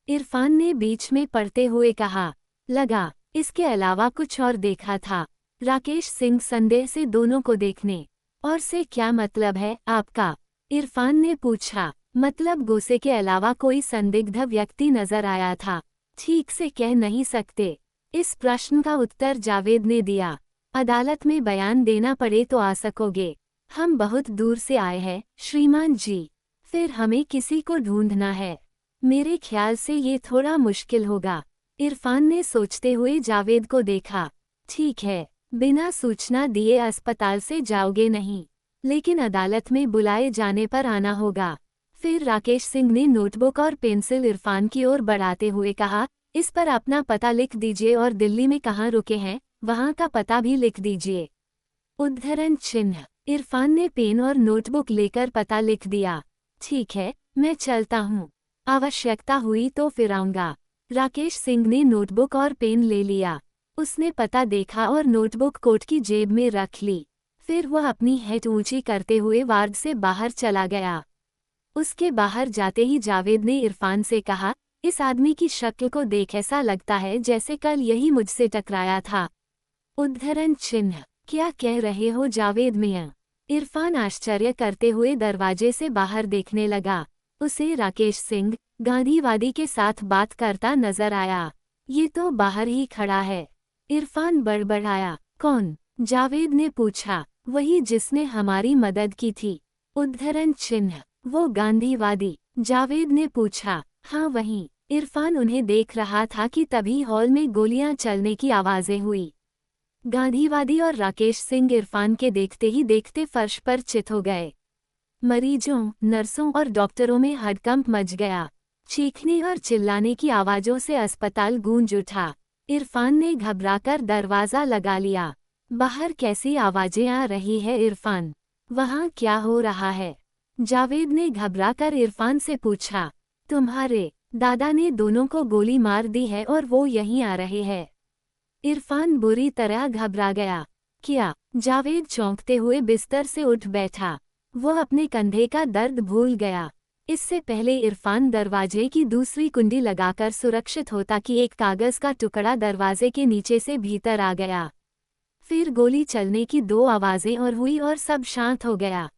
इरफान ने बीच में पढ़ते हुए कहा। लगा इसके अलावा कुछ और देखा था। राकेश सिंह संदेह से दोनों को देखने। और से क्या मतलब है आपका? इरफान ने पूछा। मतलब गुस्से के अलावा कोई संदिग्ध व्यक्ति नजर आया था? ठीक से कह नहीं सकते। इस प्रश्न का उत्तर जावेद ने दिया। अदालत में बयान देना पड़े तो आ सकोगे। हम बहुत दूर से आए हैं श्रीमान जी। फिर हमें किसी को ढूंढना है। मेरे ख्याल से ये थोड़ा मुश्किल होगा। इरफान ने सोचते हुए जावेद को देखा। ठीक है, बिना सूचना दिए अस्पताल से जाओगे नहीं, लेकिन अदालत में बुलाए जाने पर आना होगा। फिर राकेश सिंह ने नोटबुक और पेंसिल इरफान की ओर बढ़ाते हुए कहा, इस पर अपना पता लिख दीजिए और दिल्ली में कहाँ रुके हैं वहाँ का पता भी लिख दीजिए। उद्धरण चिन्ह। इरफान ने पेन और नोटबुक लेकर पता लिख दिया। ठीक है, मैं चलता हूँ। आवश्यकता हुई तो फिर आऊँगा। राकेश सिंह ने नोटबुक और पेन ले लिया। उसने पता देखा और नोटबुक कोट की जेब में रख ली। फिर वह अपनी हेड ऊंची करते हुए वार्ड से बाहर चला गया। उसके बाहर जाते ही जावेद ने इरफान से कहा, इस आदमी की शक्ल को देख ऐसा लगता है जैसे कल यही मुझसे टकराया था। उद्धरण चिन्ह। क्या कह रहे हो जावेद मियां? इरफान आश्चर्य करते हुए दरवाजे से बाहर देखने लगा। उसे राकेश सिंह गांधीवादी के साथ बात करता नजर आया। ये तो बाहर ही खड़ा है। इरफान बड़बड़ाया। कौन? जावेद ने पूछा। वही जिसने हमारी मदद की थी। उद्धरण चिन्ह। वो गांधीवादी? जावेद ने पूछा। हाँ वही। इरफान उन्हें देख रहा था कि तभी हॉल में गोलियां चलने की आवाजें हुई। गांधीवादी और राकेश सिंह इरफान के देखते ही देखते फर्श पर चित हो गए। मरीजों, नर्सों और डॉक्टरों में हड़कंप मच गया। चीखने और चिल्लाने की आवाजों से अस्पताल गूंज उठा। इरफान ने घबराकर दरवाजा लगा लिया। बाहर कैसी आवाजें आ रही है इरफान? वहाँ क्या हो रहा है? जावेद ने घबराकर इरफान से पूछा। तुम्हारे दादा ने दोनों को गोली मार दी है और वो यहीं आ रहे हैं। इरफान बुरी तरह घबरा गया। क्या? जावेद चौंकते हुए बिस्तर से उठ बैठा। वो अपने कंधे का दर्द भूल गया। इससे पहले इरफान दरवाजे की दूसरी कुंडी लगाकर सुरक्षित होता कि एक कागज का टुकड़ा दरवाजे के नीचे से भीतर आ गया। फिर गोली चलने की 2 आवाजें और हुई और सब शांत हो गया।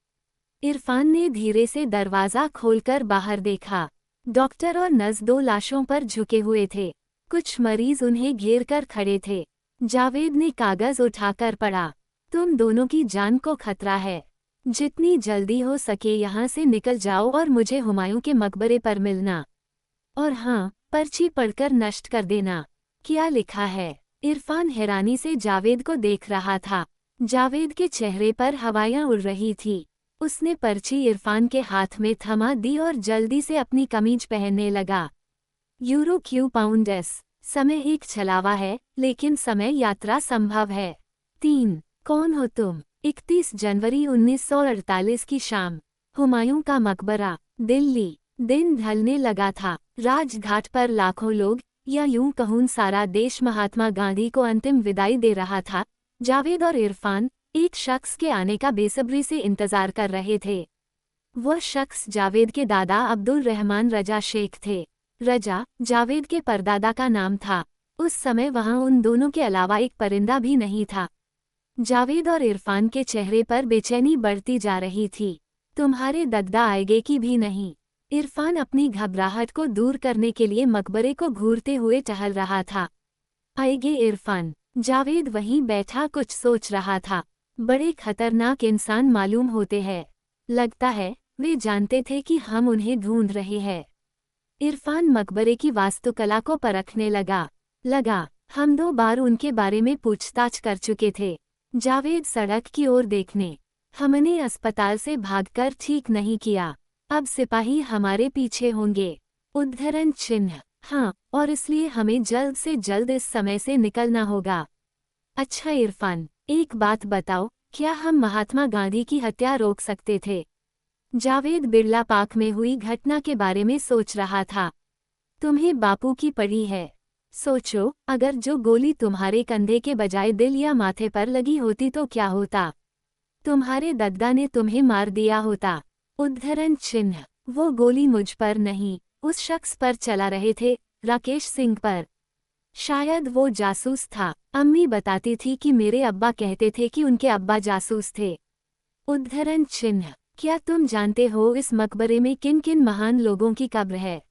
इरफान ने धीरे से दरवाजा खोलकर बाहर देखा। डॉक्टर और नर्स 2 लाशों पर झुके हुए थे। कुछ मरीज उन्हें घेर कर खड़े थे। जावेद ने कागज उठाकर पढ़ा। तुम दोनों की जान को खतरा है। जितनी जल्दी हो सके यहाँ से निकल जाओ और मुझे हुमायूं के मकबरे पर मिलना। और हाँ, पर्ची पढ़कर नष्ट कर देना। क्या लिखा है? इरफान हैरानी से जावेद को देख रहा था। जावेद के चेहरे पर हवाएं उड़ रही थी। उसने पर्ची इरफान के हाथ में थमा दी और जल्दी से अपनी कमीज पहनने लगा। Euro Q pound S. समय एक छलावा है, लेकिन समय यात्रा संभव है। 3। कौन हो तुम? 31 जनवरी 1948 की शाम। हुमायूं का मकबरा, दिल्ली। दिन ढलने लगा था। राजघाट पर लाखों लोग, या यूं कहूं सारा देश महात्मा गांधी को अंतिम विदाई दे रहा था। जावेद और इरफान एक शख्स के आने का बेसब्री से इंतजार कर रहे थे। वह शख्स जावेद के दादा अब्दुल रहमान रजा शेख थे। रजा, जावेद के परदादा का नाम था। उस समय वहां उन दोनों के अलावा एक परिंदा भी नहीं था। जावेद और इरफान के चेहरे पर बेचैनी बढ़ती जा रही थी। तुम्हारे दद्दा आएगे कि भी नहीं? इरफान अपनी घबराहट को दूर करने के लिए मकबरे को घूरते हुए टहल रहा था। आएगे इरफान? जावेद वहीं बैठा कुछ सोच रहा था। बड़े खतरनाक इंसान मालूम होते हैं। लगता है वे जानते थे कि हम उन्हें ढूंढ रहे हैं। इरफान मकबरे की वास्तुकला को परखने लगा। हम 2 बार उनके बारे में पूछताछ कर चुके थे। जावेद सड़क की ओर देखने। हमने अस्पताल से भागकर ठीक नहीं किया। अब सिपाही हमारे पीछे होंगे। उद्धरण चिन्ह। हाँ, और इसलिए हमें जल्द से जल्द इस समय से निकलना होगा। अच्छा इरफान, एक बात बताओ, क्या हम महात्मा गांधी की हत्या रोक सकते थे? जावेद बिरला पार्क में हुई घटना के बारे में सोच रहा था। तुम्हें बापू की पड़ी है। सोचो, अगर जो गोली तुम्हारे कंधे के बजाय दिल या माथे पर लगी होती तो क्या होता? तुम्हारे दद्दा ने तुम्हें मार दिया होता। उद्धरण चिन्ह। वो गोली मुझ पर नहीं, उस शख्स पर चला रहे थे, राकेश सिंह पर। शायद वो जासूस था। अम्मी बताती थी कि मेरे अब्बा कहते थे कि उनके अब्बा जासूस थे। उद्धरण चिन्ह। क्या तुम जानते हो इस मकबरे में किन किन महान लोगों की कब्र है?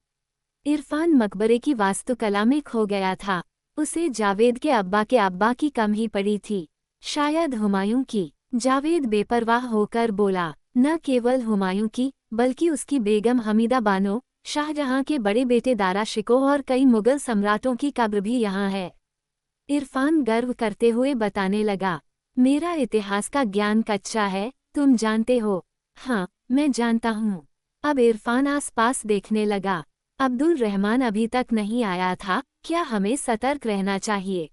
इरफान मकबरे की वास्तुकला में खो गया था। उसे जावेद के अब्बा की कम ही पड़ी थी। शायद हुमायूं की। जावेद बेपरवाह होकर बोला। न केवल हुमायूं की, बल्कि उसकी बेगम हमीदा बानो, शाहजहां के बड़े बेटे दारा शिकोह और कई मुगल सम्राटों की कब्र भी यहाँ है। इरफान गर्व करते हुए बताने लगा। मेरा इतिहास का ज्ञान कच्चा है, तुम जानते हो। हाँ, मैं जानता हूँ। अब इरफान आसपास देखने लगा। अब्दुल रहमान अभी तक नहीं आया था। क्या हमें सतर्क रहना चाहिए?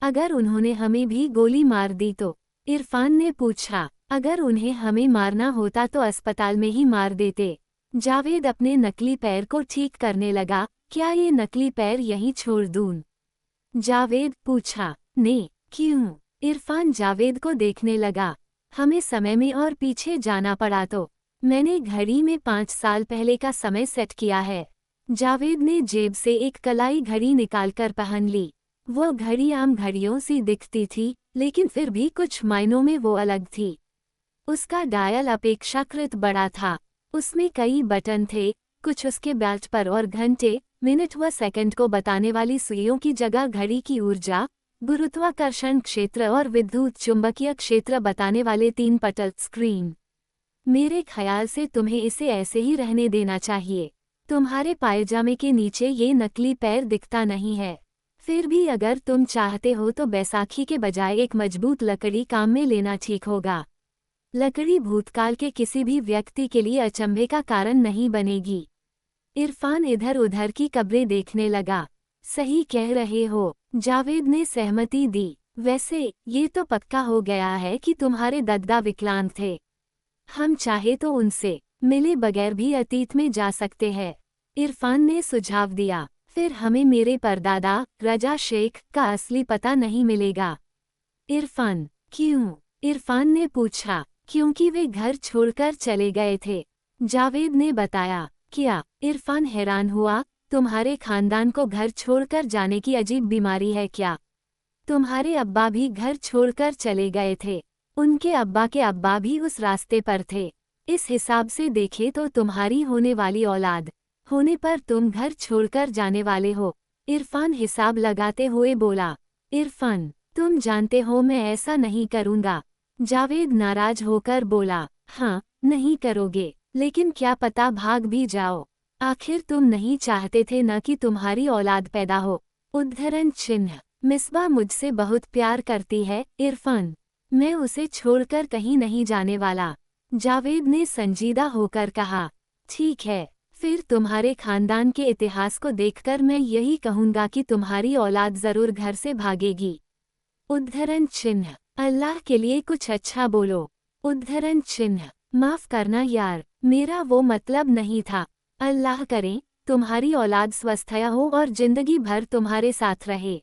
अगर उन्होंने हमें भी गोली मार दी तो? इरफान ने पूछा। अगर उन्हें हमें मारना होता तो अस्पताल में ही मार देते। जावेद अपने नकली पैर को ठीक करने लगा। क्या ये नकली पैर यहीं छोड़ दूं? जावेद पूछा। ने, क्यों? इरफान जावेद को देखने लगा। हमें समय में और पीछे जाना पड़ा तो? मैंने घड़ी में 5 साल पहले का समय सेट किया है। जावेद ने जेब से एक कलाई घड़ी निकालकर पहन ली। वो घड़ी आम घड़ियों सी दिखती थी, लेकिन फिर भी कुछ मायनों में वो अलग थी। उसका डायल अपेक्षाकृत बड़ा था। उसमें कई बटन थे, कुछ उसके बेल्ट पर और घंटे, मिनट व सेकंड को बताने वाली सुइयों की जगह घड़ी की ऊर्जा, गुरुत्वाकर्षण क्षेत्र और विद्युत चुंबकीय क्षेत्र बताने वाले 3 पटल स्क्रीन। मेरे ख्याल से तुम्हें इसे ऐसे ही रहने देना चाहिए। तुम्हारे पायजामे के नीचे ये नकली पैर दिखता नहीं है। फिर भी अगर तुम चाहते हो तो बैसाखी के बजाय एक मजबूत लकड़ी काम में लेना ठीक होगा। लकड़ी भूतकाल के किसी भी व्यक्ति के लिए अचंभे का कारण नहीं बनेगी। इरफान इधर उधर की कब्रें देखने लगा। सही कह रहे हो, जावेद ने सहमति दी। वैसे ये तो पक्का हो गया है कि तुम्हारे दादा विकलांग थे। हम चाहे तो उनसे मिले बगैर भी अतीत में जा सकते हैं, इरफान ने सुझाव दिया। फिर हमें मेरे परदादा रजा शेख का असली पता नहीं मिलेगा। इरफान, क्यों? इरफान ने पूछा। क्योंकि वे घर छोड़कर चले गए थे, जावेद ने बताया। क्या? इरफान हैरान हुआ। तुम्हारे खानदान को घर छोड़कर जाने की अजीब बीमारी है क्या? तुम्हारे अब्बा भी घर छोड़कर चले गए थे। उनके अब्बा के अब्बा भी उस रास्ते पर थे। इस हिसाब से देखे तो तुम्हारी होने वाली औलाद होने पर तुम घर छोड़कर जाने वाले हो, इरफान हिसाब लगाते हुए बोला। इरफान, तुम जानते हो मैं ऐसा नहीं करूँगा, जावेद नाराज होकर बोला। हाँ, नहीं करोगे, लेकिन क्या पता भाग भी जाओ। आखिर तुम नहीं चाहते थे न कि तुम्हारी औलाद पैदा हो। उद्धरण चिन्ह। मिसबा मुझसे बहुत प्यार करती है इरफान, मैं उसे छोड़कर कहीं नहीं जाने वाला, जावेद ने संजीदा होकर कहा। ठीक है, फिर तुम्हारे खानदान के इतिहास को देखकर मैं यही कहूँगा कि तुम्हारी औलाद जरूर घर से भागेगी। उद्धरण चिन्ह। अल्लाह के लिए कुछ अच्छा बोलो। उद्धरण चिन्ह। माफ करना यार, मेरा वो मतलब नहीं था। अल्लाह करे तुम्हारी औलाद स्वस्थया हो और जिंदगी भर तुम्हारे साथ रहे,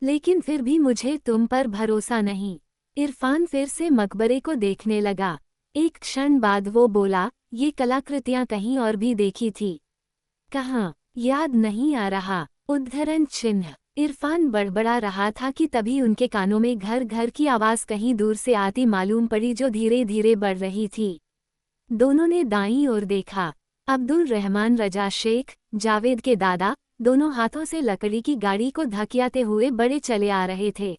लेकिन फिर भी मुझे तुम पर भरोसा नहीं। इरफान फिर से मकबरे को देखने लगा। एक क्षण बाद वो बोला, ये कलाकृतियां कहीं और भी देखी थी। कहाँ? याद नहीं आ रहा। उद्धरण चिन्ह। इरफान बड़बड़ा रहा था कि तभी उनके कानों में घर घर की आवाज़ कहीं दूर से आती मालूम पड़ी, जो धीरे धीरे बढ़ रही थी। दोनों ने दाईं ओर देखा। अब्दुल रहमान रजा शेख, जावेद के दादा, दोनों हाथों से लकड़ी की गाड़ी को धकियाते हुए बड़े चले आ रहे थे।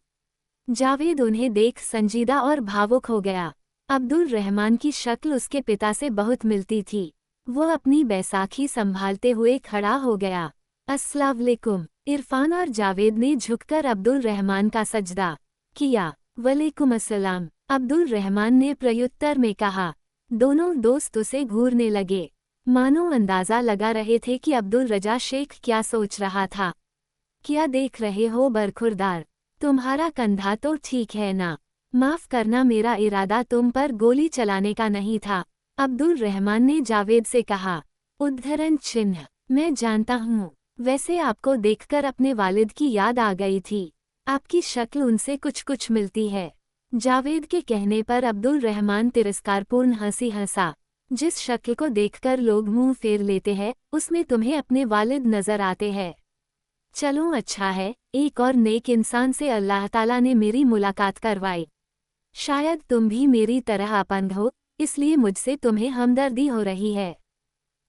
जावेद उन्हें देख संजीदा और भावुक हो गया। अब्दुल रहमान की शक्ल उसके पिता से बहुत मिलती थी। वो अपनी बैसाखी संभालते हुए खड़ा हो गया। अस्सलाम वालेकुम। इरफान और जावेद ने झुककर अब्दुल रहमान का सजदा किया। वालेकुम अस्सलाम, अब्दुल रहमान ने प्रत्युत्तर में कहा। दोनों दोस्त उसे घूरने लगे, मानो अंदाजा लगा रहे थे कि अब्दुल रजा शेख क्या सोच रहा था। क्या देख रहे हो बरखुरदार, तुम्हारा कंधा तो ठीक है ना? माफ करना, मेरा इरादा तुम पर गोली चलाने का नहीं था, अब्दुल रहमान ने जावेद से कहा। उद्धरण चिन्ह। मैं जानता हूँ, वैसे आपको देखकर अपने वालिद की याद आ गई थी। आपकी शक्ल उनसे कुछ कुछ मिलती है। जावेद के कहने पर अब्दुल रहमान तिरस्कारपूर्ण हंसी हंसा। जिस शक्ल को देखकर लोग मुंह फेर लेते हैं, उसमें तुम्हें अपने वालिद नजर आते हैं। चलो अच्छा है, एक और नेक इंसान से अल्लाह ताला ने मेरी मुलाकात करवाई। शायद तुम भी मेरी तरह अपंग हो, इसलिए मुझसे तुम्हें हमदर्दी हो रही है।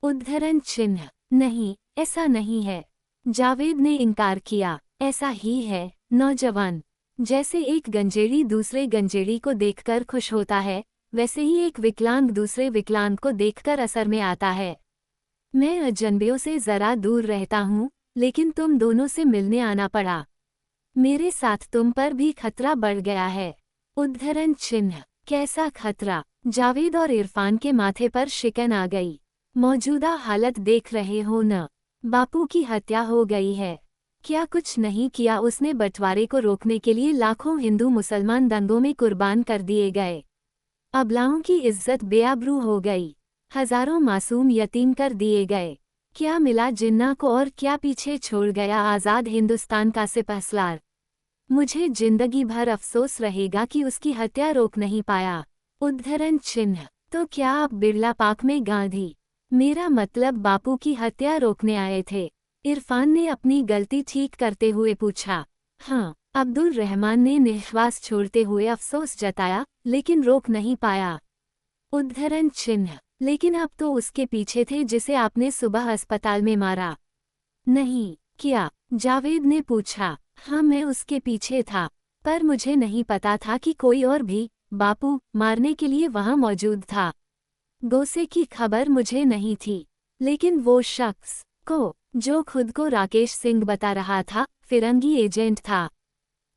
उद्धरण चिन्ह। नहीं, ऐसा नहीं है, जावेद ने इनकार किया। ऐसा ही है नौजवान, जैसे एक गंजेड़ी दूसरे गंजेड़ी को देखकर खुश होता है, वैसे ही एक विकलांग दूसरे विकलांग को देखकर असर में आता है। मैं अजनबियों से जरा दूर रहता हूँ, लेकिन तुम दोनों से मिलने आना पड़ा। मेरे साथ तुम पर भी खतरा बढ़ गया है। उद्धरण चिन्ह। कैसा खतरा? जावेद और इरफान के माथे पर शिकन आ गई। मौजूदा हालत देख रहे हो न, बापू की हत्या हो गई है। क्या कुछ नहीं किया उसने, बंटवारे को रोकने के लिए लाखों हिंदू मुसलमान दंगों में कुर्बान कर दिए गए। अबलाओं की इज्जत बेआबरू हो गई, हजारों मासूम यतीम कर दिए गए। क्या मिला जिन्ना को और क्या पीछे छोड़ गया आज़ाद हिंदुस्तान का सिपहसालार। मुझे जिंदगी भर अफसोस रहेगा कि उसकी हत्या रोक नहीं पाया। उद्धरण चिन्ह। तो क्या आप बिरला पाक में गांधी, मेरा मतलब बापू की हत्या रोकने आए थे? इरफान ने अपनी गलती ठीक करते हुए पूछा। हाँ, अब्दुल रहमान ने निश्वास छोड़ते हुए अफसोस जताया, लेकिन रोक नहीं पाया। उद्धरण चिन्ह। लेकिन आप तो उसके पीछे थे जिसे आपने सुबह अस्पताल में मारा। नहीं, क्या? जावेद ने पूछा। हाँ, मैं उसके पीछे था, पर मुझे नहीं पता था कि कोई और भी बापू मारने के लिए वहां मौजूद था। गोसे की खबर मुझे नहीं थी, लेकिन वो शख्स को जो खुद को राकेश सिंह बता रहा था, फिरंगी एजेंट था।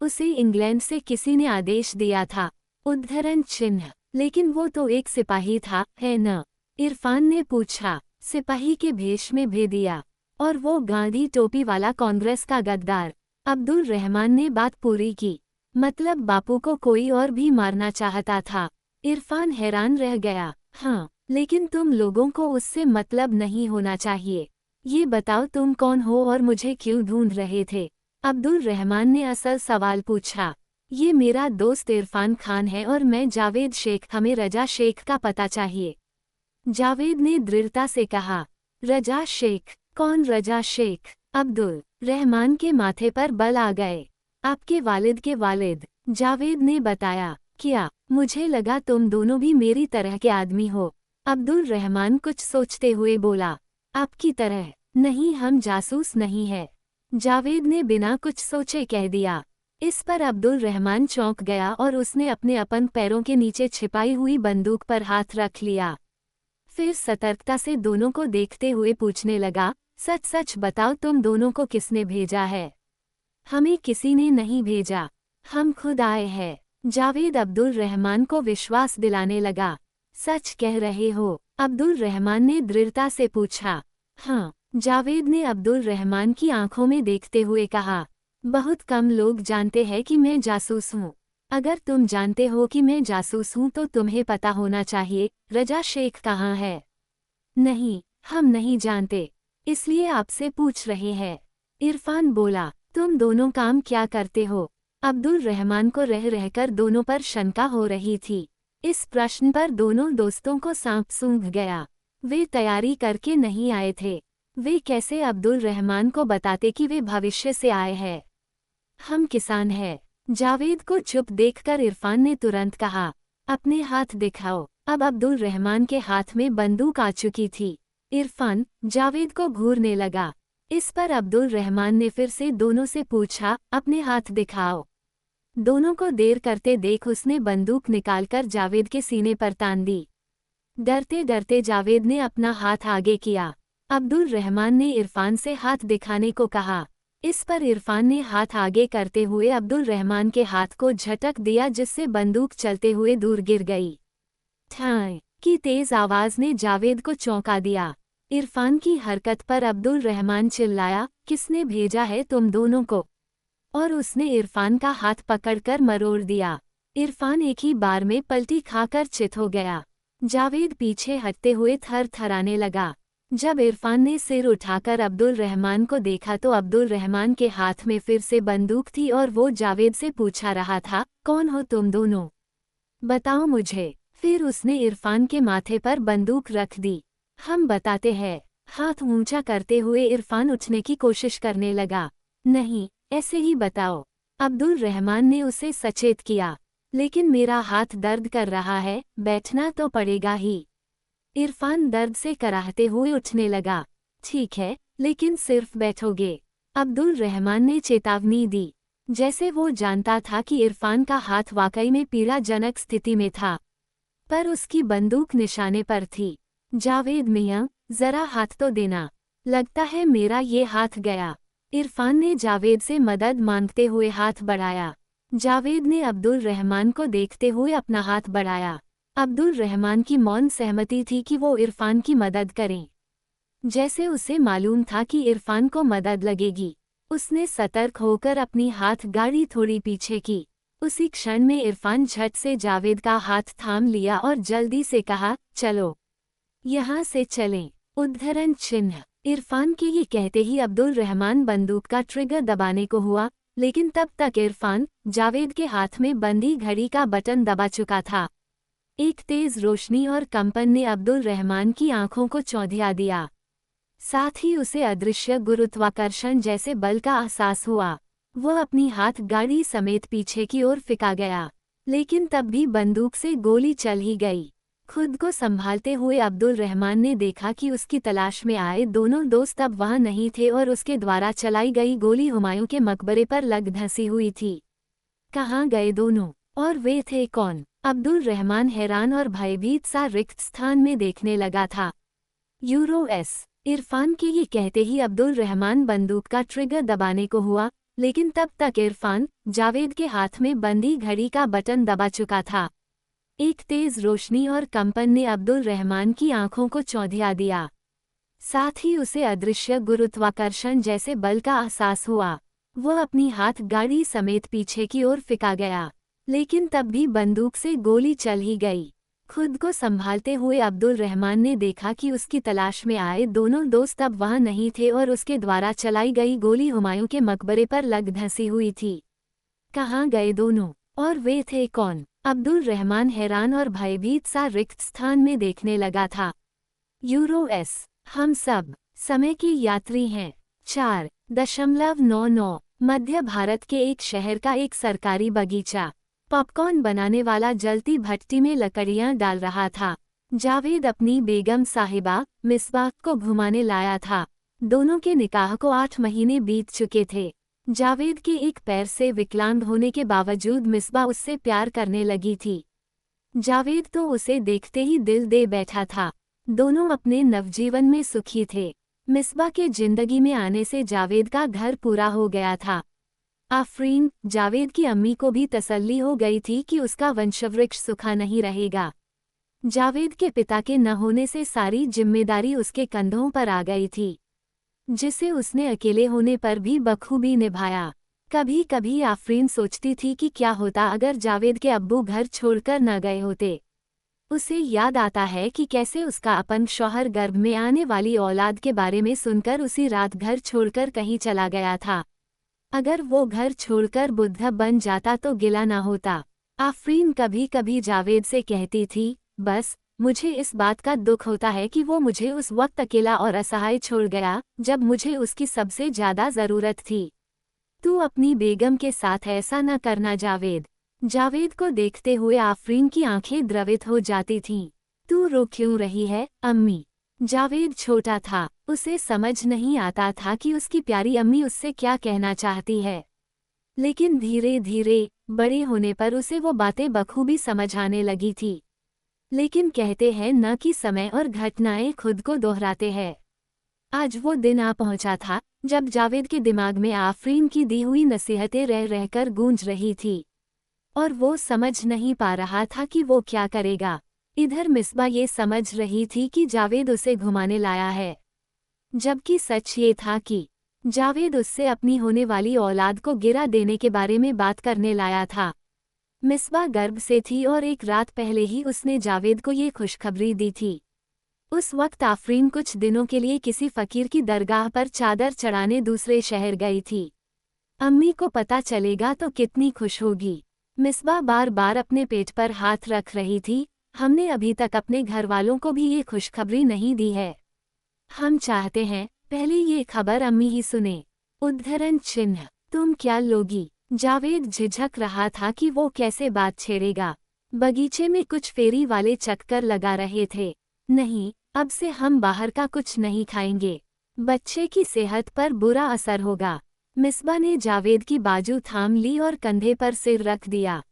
उसे इंग्लैंड से किसी ने आदेश दिया था। उद्धरण चिन्ह। लेकिन वो तो एक सिपाही था, है न? इरफान ने पूछा। सिपाही के भेष में भेदिया। और वो गांधी टोपी वाला कांग्रेस का गद्दार। अब्दुल रहमान ने बात पूरी की। मतलब बापू को कोई और भी मारना चाहता था। इरफान हैरान रह गया। हाँ, लेकिन तुम लोगों को उससे मतलब नहीं होना चाहिए। ये बताओ तुम कौन हो और मुझे क्यों ढूंढ रहे थे? अब्दुल रहमान ने असल सवाल पूछा। ये मेरा दोस्त इरफान खान है और मैं जावेद शेख, हमें रजा शेख का पता चाहिए। जावेद ने दृढ़ता से कहा। रजा शेख? कौन रजा शेख? अब्दुल रहमान के माथे पर बल आ गए। आपके वालिद के वालिद, जावेद ने बताया। क्या? मुझे लगा तुम दोनों भी मेरी तरह के आदमी हो। अब्दुल रहमान कुछ सोचते हुए बोला। आपकी तरह नहीं, हम जासूस नहीं है। जावेद ने बिना कुछ सोचे कह दिया। इस पर अब्दुल रहमान चौंक गया और उसने अपने अपन पैरों के नीचे छिपाई हुई बंदूक पर हाथ रख लिया। फिर सतर्कता से दोनों को देखते हुए पूछने लगा, सच सच बताओ तुम दोनों को किसने भेजा है? हमें किसी ने नहीं भेजा, हम खुद आए हैं। जावेद अब्दुल रहमान को विश्वास दिलाने लगा। सच कह रहे हो? अब्दुल रहमान ने दृढ़ता से पूछा। हाँ, जावेद ने अब्दुल रहमान की आंखों में देखते हुए कहा। बहुत कम लोग जानते हैं कि मैं जासूस हूँ। अगर तुम जानते हो कि मैं जासूस हूँ तो तुम्हें पता होना चाहिए रजा शेख कहाँ है। नहीं, हम नहीं जानते, इसलिए आपसे पूछ रहे हैं। इरफान बोला। तुम दोनों काम क्या करते हो? अब्दुल रहमान को रह रहकर दोनों पर शंका हो रही थी। इस प्रश्न पर दोनों दोस्तों को सांप सूंघ गया। वे तैयारी करके नहीं आए थे। वे कैसे अब्दुल रहमान को बताते कि वे भविष्य से आए हैं? हम किसान हैं। जावेद को चुप देखकर इरफान ने तुरंत कहा। अपने हाथ दिखाओ। अब अब्दुल रहमान के हाथ में बंदूक आ चुकी थी। इरफान जावेद को घूरने लगा। इस पर अब्दुल रहमान ने फिर से दोनों से पूछा, अपने हाथ दिखाओ। दोनों को देर करते देख उसने बंदूक निकालकर जावेद के सीने पर तान दी। डरते डरते जावेद ने अपना हाथ आगे किया। अब्दुल रहमान ने इरफान से हाथ दिखाने को कहा। इस पर इरफान ने हाथ आगे करते हुए अब्दुल रहमान के हाथ को झटक दिया, जिससे बंदूक चलते हुए दूर गिर गई। ठाई की तेज आवाज ने जावेद को चौंका दिया। इरफान की हरकत पर अब्दुल रहमान चिल्लाया, किसने भेजा है तुम दोनों को? और उसने इरफान का हाथ पकड़कर मरोड़ दिया। इरफान एक ही बार में पलटी खाकर चित हो गया। जावेद पीछे हटते हुए थर थराने लगा। जब इरफान ने सिर उठाकर अब्दुल रहमान को देखा तो अब्दुल रहमान के हाथ में फिर से बंदूक थी और वो जावेद से पूछा रहा था, कौन हो तुम दोनों? बताओ मुझे। फिर उसने इरफान के माथे पर बंदूक रख दी। हम बताते हैं। हाथ ऊंचा करते हुए इरफान उठने की कोशिश करने लगा। नहीं, ऐसे ही बताओ। अब्दुल रहमान ने उसे सचेत किया। लेकिन मेरा हाथ दर्द कर रहा है, बैठना तो पड़ेगा ही। इरफान दर्द से कराहते हुए उठने लगा। ठीक है, लेकिन सिर्फ बैठोगे? अब्दुल रहमान ने चेतावनी दी। जैसे वो जानता था कि इरफान का हाथ वाकई में पीड़ाजनक स्थिति में था, पर उसकी बंदूक निशाने पर थी। जावेद मियां, जरा हाथ तो देना। लगता है मेरा ये हाथ गया। इरफान ने जावेद से मदद मांगते हुए हाथ बढ़ाया। जावेद ने अब्दुल रहमान को देखते हुए अपना हाथ बढ़ाया। अब्दुल रहमान की मौन सहमति थी कि वो इरफान की मदद करें। जैसे उसे मालूम था कि इरफान को मदद लगेगी, उसने सतर्क होकर अपनी हाथ गाड़ी थोड़ी पीछे की। उसी क्षण में इरफान झट से जावेद का हाथ थाम लिया और जल्दी से कहा, चलो यहाँ से चलें। उद्धरण चिन्ह। इरफान के ये कहते ही अब्दुल रहमान बंदूक का ट्रिगर दबाने को हुआ, लेकिन तब तक इरफान जावेद के हाथ में बंदी घड़ी का बटन दबा चुका था। एक तेज रोशनी और कंपन ने अब्दुल रहमान की आंखों को चौंधिया दिया। साथ ही उसे अदृश्य गुरुत्वाकर्षण जैसे बल का एहसास हुआ। वह अपनी हाथ गाड़ी समेत पीछे की ओर फिका गया, लेकिन तब भी बंदूक से गोली चल ही गई। खुद को संभालते हुए अब्दुल रहमान ने देखा कि उसकी तलाश में आए दोनों दोस्त अब वहां नहीं थे और उसके द्वारा चलाई गई गोली हुमायूं के मकबरे पर लग धंसी हुई थी। कहाँ गए दोनों? और वे थे कौन? अब्दुल रहमान हैरान और भयभीत सा रिक्त स्थान में देखने लगा था। यूरोएस इरफान के ये कहते ही अब्दुल रहमान बंदूक का ट्रिगर दबाने को हुआ, लेकिन तब तक इरफान जावेद के हाथ में बंदी घड़ी का बटन दबा चुका था। एक तेज रोशनी और कंपन ने अब्दुल रहमान की आंखों को चौंधिया दिया। साथ ही उसे अदृश्य गुरुत्वाकर्षण जैसे बल का एहसास हुआ। वह अपनी हाथ गाड़ी समेत पीछे की ओर फिका गया, लेकिन तब भी बंदूक से गोली चल ही गई। खुद को संभालते हुए अब्दुल रहमान ने देखा कि उसकी तलाश में आए दोनों दोस्त अब वहां नहीं थे और उसके द्वारा चलाई गई गोली हुमायूं के मकबरे पर लग धंसी हुई थी। कहाँ गए दोनों, और वे थे कौन? अब्दुल रहमान हैरान और भयभीत सा रिक्त स्थान में देखने लगा था। यूरोएस हम सब समय की यात्री हैं। 4.99 मध्य भारत के एक शहर का एक सरकारी बगीचा। पॉपकॉर्न बनाने वाला जलती भट्टी में लकड़ियां डाल रहा था। जावेद अपनी बेगम साहिबा मिसबाह को घुमाने लाया था। दोनों के निकाह को 8 महीने बीत चुके थे। जावेद के एक पैर से विकलांग होने के बावजूद मिसबाह उससे प्यार करने लगी थी। जावेद तो उसे देखते ही दिल दे बैठा था। दोनों अपने नवजीवन में सुखी थे। मिसबाह के जिंदगी में आने से जावेद का घर पूरा हो गया था। आफरीन, जावेद की अम्मी को भी तसल्ली हो गई थी कि उसका वंशवृक्ष सूखा नहीं रहेगा। जावेद के पिता के न होने से सारी जिम्मेदारी उसके कंधों पर आ गई थी, जिसे उसने अकेले होने पर भी बखूबी निभाया। कभी कभी आफरीन सोचती थी कि क्या होता अगर जावेद के अब्बू घर छोड़कर न गए होते। उसे याद आता है कि कैसे उसका अपन शौहर गर्भ में आने वाली औलाद के बारे में सुनकर उसी रात घर छोड़कर कहीं चला गया था। अगर वो घर छोड़कर बुद्ध बन जाता तो गिला ना होता। आफरीन कभी कभी जावेद से कहती थी, बस मुझे इस बात का दुख होता है कि वो मुझे उस वक्त अकेला और असहाय छोड़ गया जब मुझे उसकी सबसे ज्यादा जरूरत थी। तू अपनी बेगम के साथ ऐसा न करना जावेद। जावेद को देखते हुए आफरीन की आंखें द्रवित हो जाती थीं। तू रो क्यों रही है अम्मी? जावेद छोटा था, उसे समझ नहीं आता था कि उसकी प्यारी अम्मी उससे क्या कहना चाहती है। लेकिन धीरे धीरे बड़े होने पर उसे वो बातें बखूबी समझ आने लगी थी। लेकिन कहते हैं न कि समय और घटनाएं खुद को दोहराते हैं। आज वो दिन आ पहुंचा था जब जावेद के दिमाग में आफरीन की दी हुई नसीहतें रह रहकर गूंज रही थी, और वो समझ नहीं पा रहा था कि वो क्या करेगा। इधर मिसबा ये समझ रही थी कि जावेद उसे घुमाने लाया है, जबकि सच ये था कि जावेद उससे अपनी होने वाली औलाद को गिरा देने के बारे में बात करने लाया था। मिसबा गर्भ से थी और एक रात पहले ही उसने जावेद को ये खुशखबरी दी थी। उस वक्त आफरीन कुछ दिनों के लिए किसी फकीर की दरगाह पर चादर चढ़ाने दूसरे शहर गई थी। अम्मी को पता चलेगा तो कितनी खुश होगी। मिसबा बार बार अपने पेट पर हाथ रख रही थी। हमने अभी तक अपने घर वालों को भी ये खुशखबरी नहीं दी है। हम चाहते हैं पहले ये खबर अम्मी ही सुने। उद्धरण चिन्ह तुम क्या लोगी? जावेद झिझक रहा था कि वो कैसे बात छेड़ेगा। बगीचे में कुछ फेरी वाले चक्कर लगा रहे थे। नहीं, अब से हम बाहर का कुछ नहीं खाएंगे, बच्चे की सेहत पर बुरा असर होगा। मिसबा ने जावेद की बाजू थाम ली और कंधे पर सिर रख दिया।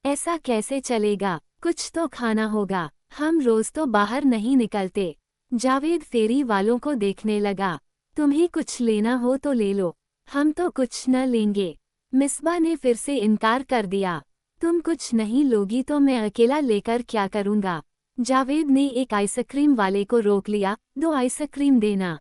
ऐसा कैसे चलेगा? कुछ तो खाना होगा, हम रोज तो बाहर नहीं निकलते। जावेद फेरी वालों को देखने लगा। तुम्हें कुछ लेना हो तो ले लो, हम तो कुछ न लेंगे। मिसबा ने फिर से इनकार कर दिया। तुम कुछ नहीं लोगी तो मैं अकेला लेकर क्या करूँगा? जावेद ने एक आइसक्रीम वाले को रोक लिया। 2 आइसक्रीम देना।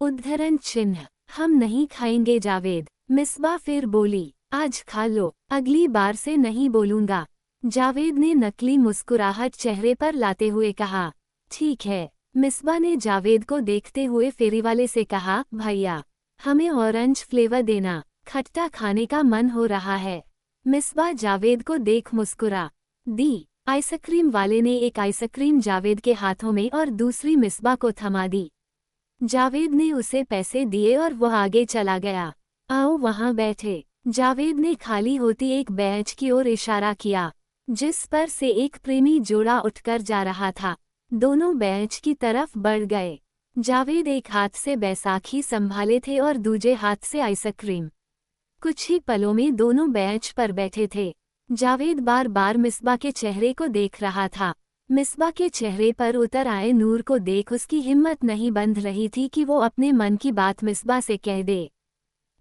उद्धरण चिन्ह हम नहीं खाएंगे जावेद। मिसबा फिर बोली, आज खा लो, अगली बार से नहीं बोलूँगा। जावेद ने नकली मुस्कुराहट चेहरे पर लाते हुए कहा, ठीक है। मिसबा ने जावेद को देखते हुए फेरीवाले से कहा, भैया हमें ऑरेंज फ्लेवर देना, खट्टा खाने का मन हो रहा है। मिसबा जावेद को देख मुस्कुरा दी। आइसक्रीम वाले ने एक आइसक्रीम जावेद के हाथों में और दूसरी मिसबा को थमा दी। जावेद ने उसे पैसे दिए और वह आगे चला गया। आओ वहां बैठे। जावेद ने खाली होती एक बेंच की ओर इशारा किया, जिस पर से एक प्रेमी जोड़ा उठकर जा रहा था। दोनों बेंच की तरफ बढ़ गए। जावेद एक हाथ से बैसाखी संभाले थे और दूजे हाथ से आइसक्रीम। कुछ ही पलों में दोनों बेंच पर बैठे थे। जावेद बार बार मिसबा के चेहरे को देख रहा था। मिसबा के चेहरे पर उतर आए नूर को देख उसकी हिम्मत नहीं बंध रही थी कि वो अपने मन की बात मिसबा से कह दे।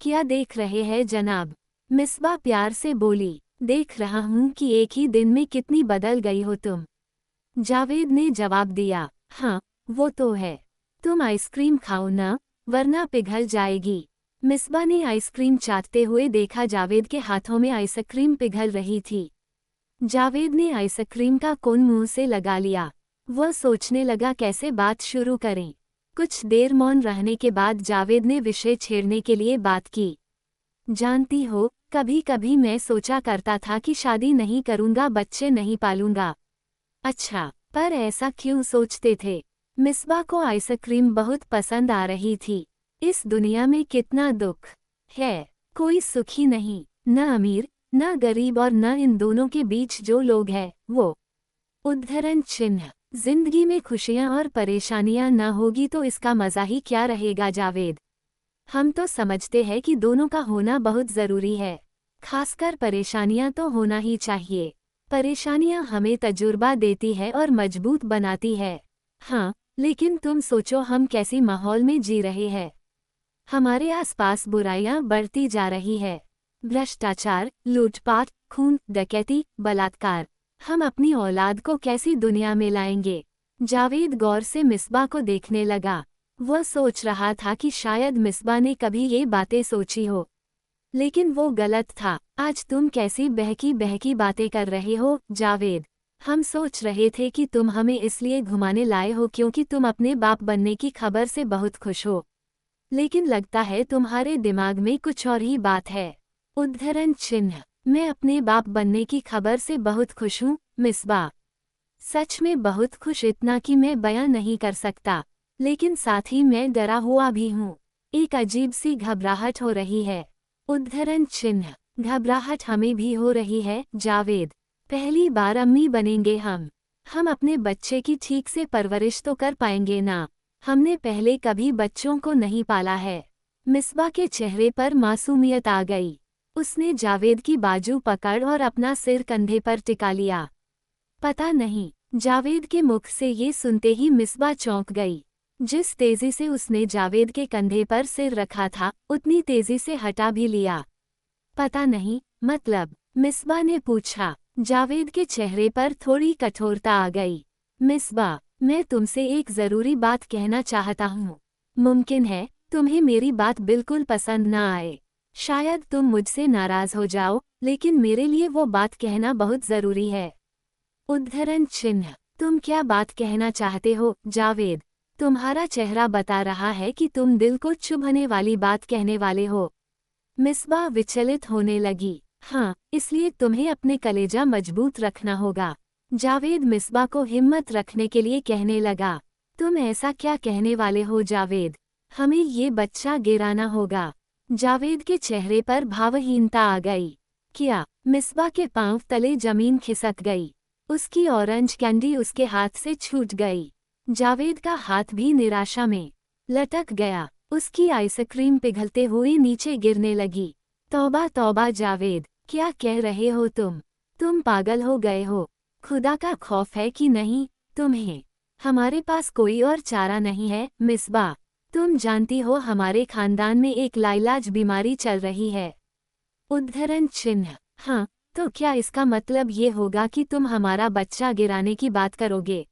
क्या देख रहे हैं जनाब? मिसबा प्यार से बोली। देख रहा हूँ कि एक ही दिन में कितनी बदल गई हो तुम। जावेद ने जवाब दिया। हाँ, वो तो है। तुम आइसक्रीम खाओ ना, वरना पिघल जाएगी। मिसबा ने आइसक्रीम चाटते हुए देखा जावेद के हाथों में आइसक्रीम पिघल रही थी। जावेद ने आइसक्रीम का कोन मुंह से लगा लिया। वह सोचने लगा कैसे बात शुरू करें। कुछ देर मौन रहने के बाद जावेद ने विषय छेड़ने के लिए बात की। जानती हो, कभी कभी मैं सोचा करता था कि शादी नहीं करूंगा, बच्चे नहीं पालूंगा। अच्छा, पर ऐसा क्यों सोचते थे? मिसबा को आइसक्रीम बहुत पसंद आ रही थी। इस दुनिया में कितना दुख है, कोई सुखी नहीं, न अमीर न गरीब और न इन दोनों के बीच जो लोग हैं वो। उद्धरण चिन्ह। जिंदगी में खुशियां और परेशानियां न होगी तो इसका मजा ही क्या रहेगा जावेद। हम तो समझते हैं कि दोनों का होना बहुत जरूरी है, खासकर परेशानियां तो होना ही चाहिए। परेशानियां हमें तजुर्बा देती है और मजबूत बनाती है। हाँ, लेकिन तुम सोचो हम कैसी माहौल में जी रहे हैं। हमारे आसपास बुराइयां बढ़ती जा रही है। भ्रष्टाचार, लूटपाट, खून, डकैती, बलात्कार। हम अपनी औलाद को कैसी दुनिया में लाएंगे? जावेद गौर से मिसबा को देखने लगा। वह सोच रहा था कि शायद मिसबा ने कभी ये बातें सोची हो, लेकिन वो गलत था। आज तुम कैसी बहकी बहकी बातें कर रहे हो जावेद? हम सोच रहे थे कि तुम हमें इसलिए घुमाने लाए हो क्योंकि तुम अपने बाप बनने की खबर से बहुत खुश हो, लेकिन लगता है तुम्हारे दिमाग में कुछ और ही बात है। उद्धरण चिन्ह। मैं अपने बाप बनने की खबर से बहुत खुश हूँ मिसबा। सच में बहुत खुश, इतना कि मैं बयां नहीं कर सकता, लेकिन साथ ही मैं डरा हुआ भी हूँ। एक अजीब सी घबराहट हो रही है। उद्धरण चिन्ह। घबराहट हमें भी हो रही है जावेद। पहली बार अम्मी बनेंगे हम अपने बच्चे की ठीक से परवरिश तो कर पाएंगे ना? हमने पहले कभी बच्चों को नहीं पाला है। मिसबा के चेहरे पर मासूमियत आ गई। उसने जावेद की बाजू पकड़ और अपना सिर कंधे पर टिका लिया। पता नहीं, जावेद के मुख से ये सुनते ही मिसबा चौंक गई। जिस तेजी से उसने जावेद के कंधे पर सिर रखा था, उतनी तेजी से हटा भी लिया। पता नहीं, मतलब? मिसबा ने पूछा। जावेद के चेहरे पर थोड़ी कठोरता आ गई। मिसबा, मैं तुमसे एक जरूरी बात कहना चाहता हूँ। मुमकिन है तुम्हें मेरी बात बिल्कुल पसंद ना आए, शायद तुम मुझसे नाराज हो जाओ, लेकिन मेरे लिए वो बात कहना बहुत जरूरी है। उद्धरण चिन्ह। तुम क्या बात कहना चाहते हो जावेद? तुम्हारा चेहरा बता रहा है कि तुम दिल को चुभने वाली बात कहने वाले हो। मिसबा विचलित होने लगी। हाँ, इसलिए तुम्हें अपने कलेजा मजबूत रखना होगा। जावेद मिसबा को हिम्मत रखने के लिए कहने लगा। तुम ऐसा क्या कहने वाले हो जावेद? हमें ये बच्चा गिराना होगा। जावेद के चेहरे पर भावहीनता आ गई। क्या? मिसबा के पांव तले जमीन खिसक गई। उसकी ऑरेंज कैंडी उसके हाथ से छूट गई। जावेद का हाथ भी निराशा में लटक गया। उसकी आइसक्रीम पिघलते हुए नीचे गिरने लगी। तौबा तौबा जावेद, क्या कह रहे हो तुम? तुम पागल हो गए हो। खुदा का खौफ है कि नहीं तुम्हें? हमारे पास कोई और चारा नहीं है मिसबा। तुम जानती हो हमारे खानदान में एक लाइलाज बीमारी चल रही है। उद्धरण चिन्ह। हाँ, तो क्या इसका मतलब ये होगा कि तुम हमारा बच्चा गिराने की बात करोगे?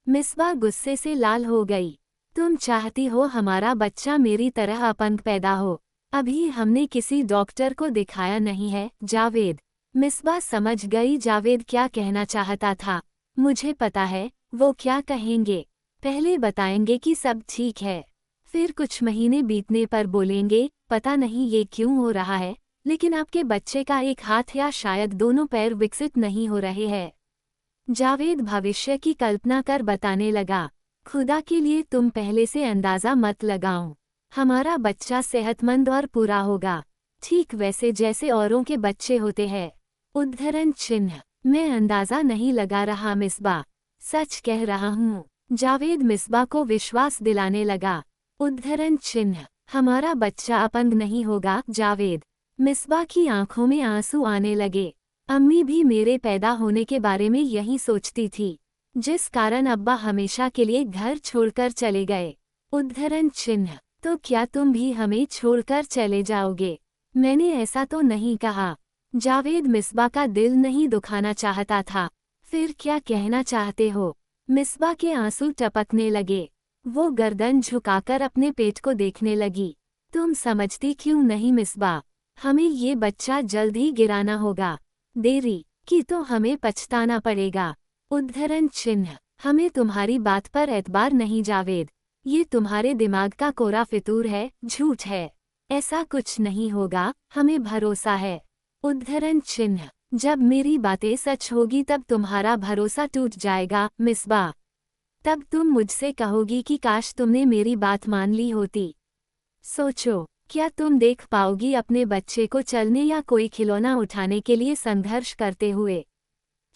मिसबा गुस्से से लाल हो गई। तुम चाहती हो हमारा बच्चा मेरी तरह अपंग पैदा हो? अभी हमने किसी डॉक्टर को दिखाया नहीं है जावेद। मिसबा समझ गई जावेद क्या कहना चाहता था। मुझे पता है वो क्या कहेंगे। पहले बताएंगे कि सब ठीक है, फिर कुछ महीने बीतने पर बोलेंगे पता नहीं ये क्यों हो रहा है, लेकिन आपके बच्चे का एक हाथ या शायद दोनों पैर विकसित नहीं हो रहे हैं। जावेद भविष्य की कल्पना कर बताने लगा। खुदा के लिए तुम पहले से अंदाजा मत लगाओ। हमारा बच्चा सेहतमंद और पूरा होगा, ठीक वैसे जैसे औरों के बच्चे होते हैं। उद्धरण चिन्ह। मैं अंदाजा नहीं लगा रहा मिसबा, सच कह रहा हूँ। जावेद मिसबा को विश्वास दिलाने लगा। उद्धरण चिन्ह। हमारा बच्चा अपंग नहीं होगा जावेद। मिसबा की आंखों में आंसू आने लगे। अम्मी भी मेरे पैदा होने के बारे में यही सोचती थी, जिस कारण अब्बा हमेशा के लिए घर छोड़कर चले गए। उद्धरण चिन्ह। तो क्या तुम भी हमें छोड़कर चले जाओगे? मैंने ऐसा तो नहीं कहा। जावेद मिसबा का दिल नहीं दुखाना चाहता था। फिर क्या कहना चाहते हो? मिसबा के आंसू टपकने लगे। वो गर्दन झुकाकर अपने पेट को देखने लगी। तुम समझती क्यों नहीं मिसबा? हमें ये बच्चा जल्द ही गिराना होगा। देरी की तो हमें पछताना पड़ेगा। उद्धरण चिन्ह। हमें तुम्हारी बात पर एतबार नहीं जावेद। ये तुम्हारे दिमाग का कोरा फितूर है, झूठ है। ऐसा कुछ नहीं होगा, हमें भरोसा है। उद्धरण चिन्ह। जब मेरी बातें सच होगी तब तुम्हारा भरोसा टूट जाएगा मिसबा। तब तुम मुझसे कहोगी कि काश तुमने मेरी बात मान ली होती। सोचो, क्या तुम देख पाओगी अपने बच्चे को चलने या कोई खिलौना उठाने के लिए संघर्ष करते हुए?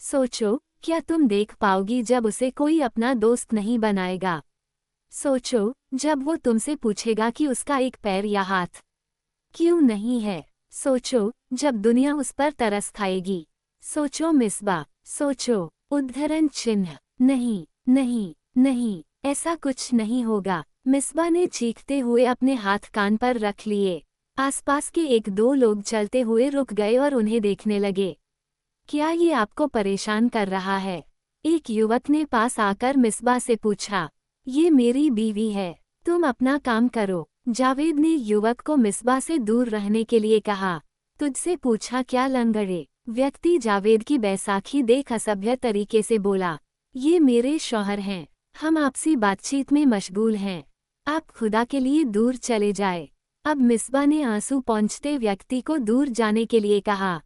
सोचो, क्या तुम देख पाओगी जब उसे कोई अपना दोस्त नहीं बनाएगा? सोचो, जब वो तुमसे पूछेगा कि उसका एक पैर या हाथ क्यों नहीं है? सोचो, जब दुनिया उस पर तरस खाएगी। सोचो मिसबा, सोचो। उद्धरण चिन्ह। नहीं, नहीं, नहीं, ऐसा कुछ नहीं होगा। मिसबा ने चीखते हुए अपने हाथ कान पर रख लिए। आसपास के एक दो लोग चलते हुए रुक गए और उन्हें देखने लगे। क्या ये आपको परेशान कर रहा है? एक युवक ने पास आकर मिसबा से पूछा। ये मेरी बीवी है, तुम अपना काम करो। जावेद ने युवक को मिसबा से दूर रहने के लिए कहा। तुझसे पूछा क्या लंगड़े? व्यक्ति जावेद की बैसाखी देख असभ्य तरीके से बोला। ये मेरे शौहर हैं, हम आपसी बातचीत में मशगूल हैं। आप खुदा के लिए दूर चले जाए। अब मिसबा ने आंसू पहुंचते व्यक्ति को दूर जाने के लिए कहा।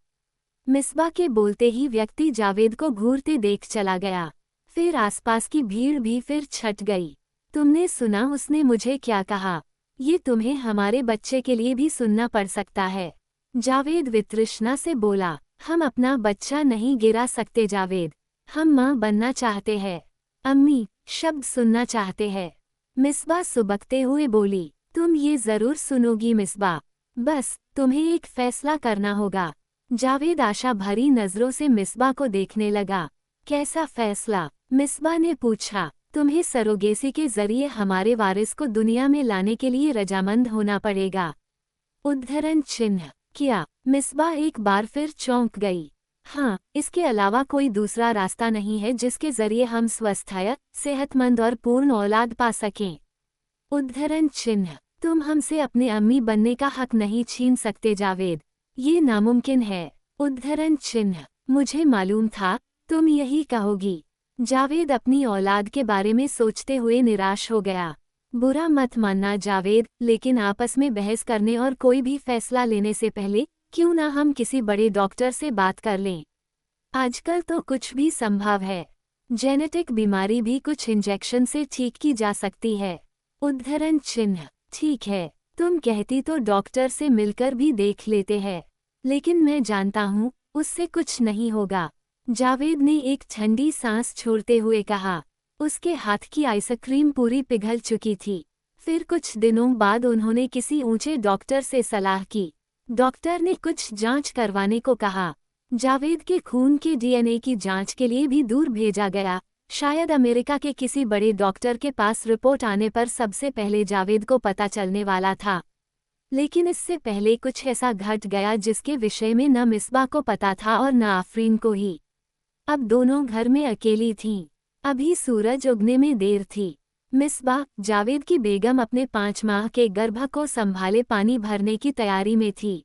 मिसबा के बोलते ही व्यक्ति जावेद को घूरते देख चला गया। फिर आसपास की भीड़ भी फिर छट गई। तुमने सुना उसने मुझे क्या कहा? ये तुम्हें हमारे बच्चे के लिए भी सुनना पड़ सकता है। जावेद वितृष्णा से बोला। हम अपना बच्चा नहीं गिरा सकते जावेद, हम माँ बनना चाहते हैं। अम्मी शब्द सुनना चाहते हैं। मिसबा सुबकते हुए बोली। तुम ये जरूर सुनोगी मिसबा, बस तुम्हें एक फैसला करना होगा। जावेद आशा भरी नजरों से मिसबा को देखने लगा। कैसा फैसला? मिसबा ने पूछा। तुम्हें सरोगेसी के जरिए हमारे वारिस को दुनिया में लाने के लिए रजामंद होना पड़ेगा। उद्धरण चिन्ह। क्या? मिसबा एक बार फिर चौंक गई। हाँ, इसके अलावा कोई दूसरा रास्ता नहीं है जिसके जरिए हम स्वस्थ, सेहतमंद और पूर्ण औलाद पा सकें। उद्धरण चिन्ह। तुम हमसे अपने अम्मी बनने का हक नहीं छीन सकते जावेद, ये नामुमकिन है। उद्धरण चिन्ह। मुझे मालूम था तुम यही कहोगी। जावेद अपनी औलाद के बारे में सोचते हुए निराश हो गया। बुरा मत मानना जावेद, लेकिन आपस में बहस करने और कोई भी फैसला लेने से पहले क्यों ना हम किसी बड़े डॉक्टर से बात कर लें। आजकल तो कुछ भी संभव है। जेनेटिक बीमारी भी कुछ इंजेक्शन से ठीक की जा सकती है। उद्धरण चिन्ह। ठीक है, तुम कहती तो डॉक्टर से मिलकर भी देख लेते हैं, लेकिन मैं जानता हूँ उससे कुछ नहीं होगा। जावेद ने एक ठंडी सांस छोड़ते हुए कहा। उसके हाथ की आइसक्रीम पूरी पिघल चुकी थी। फिर कुछ दिनों बाद उन्होंने किसी ऊंचे डॉक्टर से सलाह की। डॉक्टर ने कुछ जांच करवाने को कहा। जावेद के खून के डीएनए की जांच के लिए भी दूर भेजा गया। शायद अमेरिका के किसी बड़े डॉक्टर के पास रिपोर्ट आने पर सबसे पहले जावेद को पता चलने वाला था। लेकिन इससे पहले कुछ ऐसा घट गया जिसके विषय में न मिसबा को पता था और न आफरीन को ही। अब दोनों घर में अकेली थीं। अभी सूरज उगने में देर थी। मिसबा, जावेद की बेगम, अपने 5 माह के गर्भ को संभाले पानी भरने की तैयारी में थी।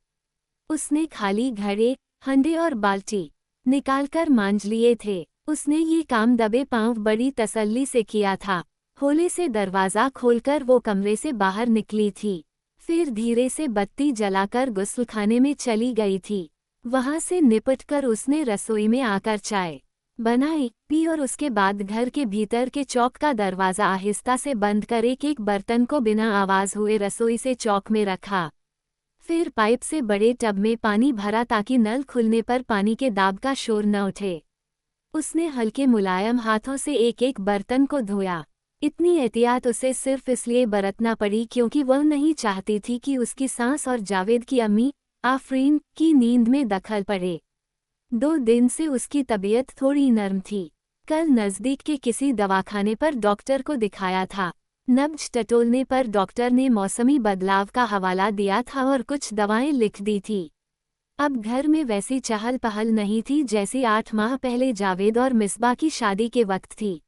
उसने खाली घड़े, हंडे और बाल्टी निकालकर मांज लिए थे। उसने ये काम दबे पांव बड़ी तसल्ली से किया था। होले से दरवाज़ा खोलकर वो कमरे से बाहर निकली थी। फिर धीरे से बत्ती जलाकर गुस्लखाने में चली गई थी। वहां से निपटकर उसने रसोई में आकर चाय बनाई, पी और उसके बाद घर के भीतर के चौक का दरवाज़ा आहिस्ता से बंद कर एक एक बर्तन को बिना आवाज़ हुए रसोई से चौक में रखा। फिर पाइप से बड़े टब में पानी भरा ताकि नल खुलने पर पानी के दाब का शोर न उठे। उसने हल्के मुलायम हाथों से एक एक बर्तन को धोया। इतनी एहतियात उसे सिर्फ इसलिए बरतना पड़ी क्योंकि वह नहीं चाहती थी कि उसकी सांस और जावेद की अम्मी आफरीन की नींद में दखल पड़े। 2 दिन से उसकी तबीयत थोड़ी नर्म थी। कल नज़दीक के किसी दवाखाने पर डॉक्टर को दिखाया था। नब्ज टटोलने पर डॉक्टर ने मौसमी बदलाव का हवाला दिया था और कुछ दवाएं लिख दी थी। अब घर में वैसी चहल पहल नहीं थी जैसी 8 माह पहले जावेद और मिसबा की शादी के वक्त थी।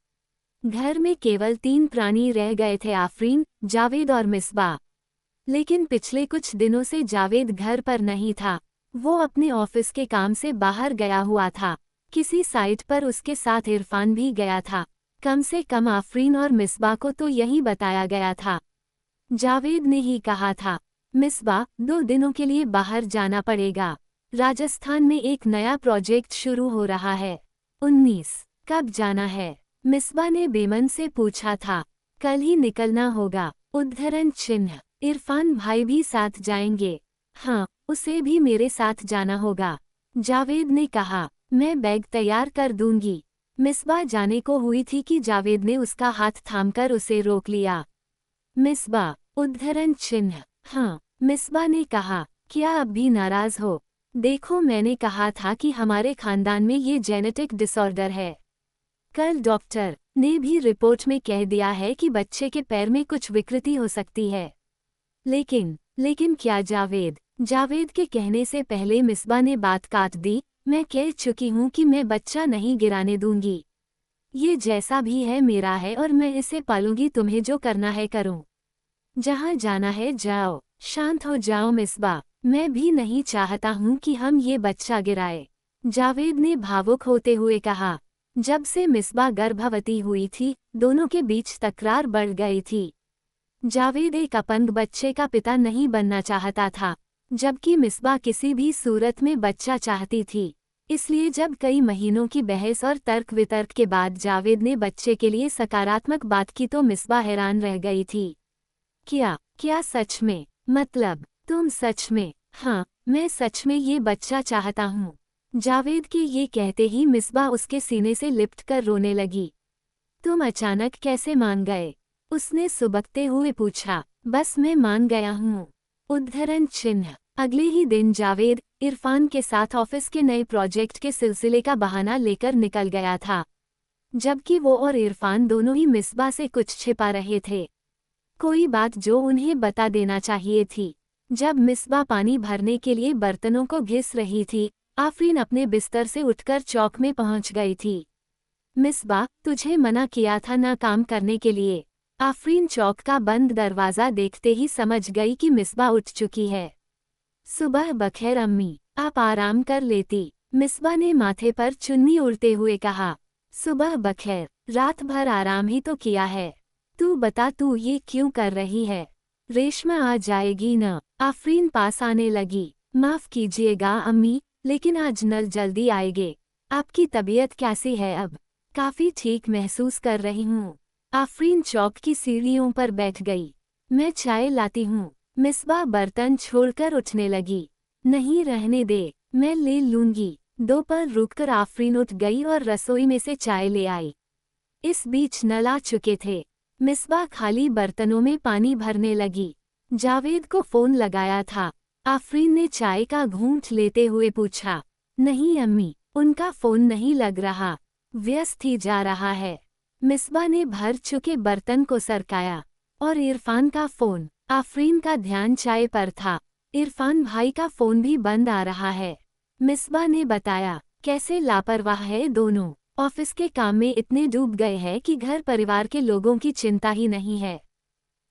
घर में केवल 3 प्राणी रह गए थे, आफरीन, जावेद और मिसबा। लेकिन पिछले कुछ दिनों से जावेद घर पर नहीं था। वो अपने ऑफिस के काम से बाहर गया हुआ था। किसी साइट पर उसके साथ इरफान भी गया था। कम से कम आफरीन और मिसबा को तो यही बताया गया था। जावेद ने ही कहा था, मिसबा, 2 दिनों के लिए बाहर जाना पड़ेगा। राजस्थान में एक नया प्रोजेक्ट शुरू हो रहा है। 19। कब जाना है? मिसबा ने बेमन से पूछा था। कल ही निकलना होगा। उद्धरण चिन्ह। इरफान भाई भी साथ जाएंगे? हाँ, उसे भी मेरे साथ जाना होगा। जावेद ने कहा, मैं बैग तैयार कर दूंगी। मिसबा जाने को हुई थी कि जावेद ने उसका हाथ थामकर उसे रोक लिया। मिसबा, उद्धरण चिन्ह। हाँ, मिसबा ने कहा, क्या अब भी नाराज हो? देखो, मैंने कहा था कि हमारे खानदान में ये जेनेटिक डिसऑर्डर है। कल डॉक्टर ने भी रिपोर्ट में कह दिया है कि बच्चे के पैर में कुछ विकृति हो सकती है। लेकिन क्या जावेद? जावेद के कहने से पहले मिसबा ने बात काट दी, मैं कह चुकी हूँ कि मैं बच्चा नहीं गिराने दूंगी। ये जैसा भी है मेरा है और मैं इसे पालूंगी, तुम्हें जो करना है करो। जहाँ जाना है जाओ। शांत हो जाओ मिसबा, मैं भी नहीं चाहता हूँ कि हम ये बच्चा गिराए, जावेद ने भावुक होते हुए कहा। जब से मिसबा गर्भवती हुई थी, दोनों के बीच तकरार बढ़ गई थी। जावेद एक अपंग बच्चे का पिता नहीं बनना चाहता था, जबकि मिसबा किसी भी सूरत में बच्चा चाहती थी। इसलिए जब कई महीनों की बहस और तर्क वितर्क के बाद जावेद ने बच्चे के लिए सकारात्मक बात की तो मिसबा हैरान रह गई थी। क्या सच में? मतलब, तुम सच में? हाँ, मैं सच में ये बच्चा चाहता हूँ। जावेद के ये कहते ही मिसबा उसके सीने से लिपट कर रोने लगी। तुम अचानक कैसे मान गए? उसने सुबकते हुए पूछा। बस मैं मान गया हूँ। उद्धरण चिन्ह। अगले ही दिन जावेद इरफान के साथ ऑफिस के नए प्रोजेक्ट के सिलसिले का बहाना लेकर निकल गया था, जबकि वो और इरफान दोनों ही मिसबा से कुछ छिपा रहे थे, कोई बात जो उन्हें बता देना चाहिए थी। जब मिसबा पानी भरने के लिए बर्तनों को घिस रही थी, आफरीन अपने बिस्तर से उठकर चौक में पहुंच गई थी। मिसबा, तुझे मना किया था ना काम करने के लिए। आफरीन चौक का बंद दरवाज़ा देखते ही समझ गई कि मिसबा उठ चुकी है। सुबह बखैर अम्मी, आप आराम कर लेती, मिसबा ने माथे पर चुन्नी उड़ते हुए कहा। सुबह बखैर, रात भर आराम ही तो किया है। तू बता, तू ये क्यों कर रही है? रेशमा आ जाएगी न? आफरीन पास आने लगी। माफ़ कीजिएगा अम्मी, लेकिन आज नल जल्दी आएंगे। आपकी तबीयत कैसी है अब? काफ़ी ठीक महसूस कर रही हूँ। आफरीन चौक की सीढ़ियों पर बैठ गई। मैं चाय लाती हूँ। मिसबा बर्तन छोड़कर उठने लगी। नहीं, रहने दे, मैं ले लूंगी। दोपहर रुककर आफरीन उठ गई और रसोई में से चाय ले आई। इस बीच नल आ चुके थे। मिसबा खाली बर्तनों में पानी भरने लगी। जावेद को फ़ोन लगाया था। आफरीन ने चाय का घूंट लेते हुए पूछा। नहीं अम्मी, उनका फ़ोन नहीं लग रहा, व्यस्त ही जा रहा है। मिसबा ने भर चुके बर्तन को सरकाया। और इरफान का फ़ोन? आफरीन का ध्यान चाय पर था। इरफान भाई का फ़ोन भी बंद आ रहा है, मिसबा ने बताया। कैसे लापरवाह है दोनों, ऑफिस के काम में इतने डूब गए हैं कि घर परिवार के लोगों की चिंता ही नहीं है।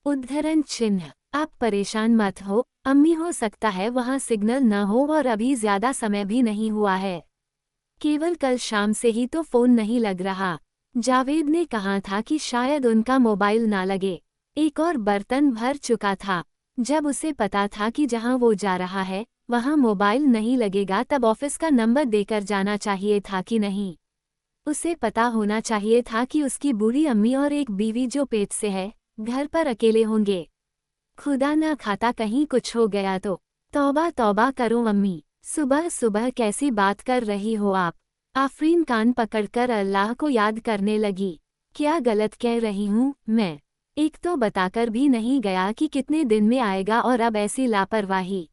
उद्धरण चिन्ह। आप परेशान मत हो अम्मी, हो सकता है वहाँ सिग्नल न हो और अभी ज़्यादा समय भी नहीं हुआ है। केवल कल शाम से ही तो फ़ोन नहीं लग रहा। जावेद ने कहा था कि शायद उनका मोबाइल ना लगे। एक और बर्तन भर चुका था। जब उसे पता था कि जहां वो जा रहा है वहां मोबाइल नहीं लगेगा, तब ऑफिस का नंबर देकर जाना चाहिए था कि नहीं? उसे पता होना चाहिए था कि उसकी बूढ़ी अम्मी और एक बीवी जो पेट से है, घर पर अकेले होंगे। खुदा ना खाता कहीं कुछ हो गया तो। तौबा तौबा करो अम्मी, सुबह सुबह कैसी बात कर रही हो आप? आफरीन कान पकड़कर अल्लाह को याद करने लगी। क्या गलत कह रही हूँ मैं? एक तो बताकर भी नहीं गया कि कितने दिन में आएगा और अब ऐसी लापरवाही।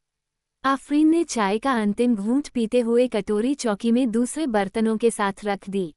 आफरीन ने चाय का अंतिम घूंट पीते हुए कटोरी चौकी में दूसरे बर्तनों के साथ रख दी।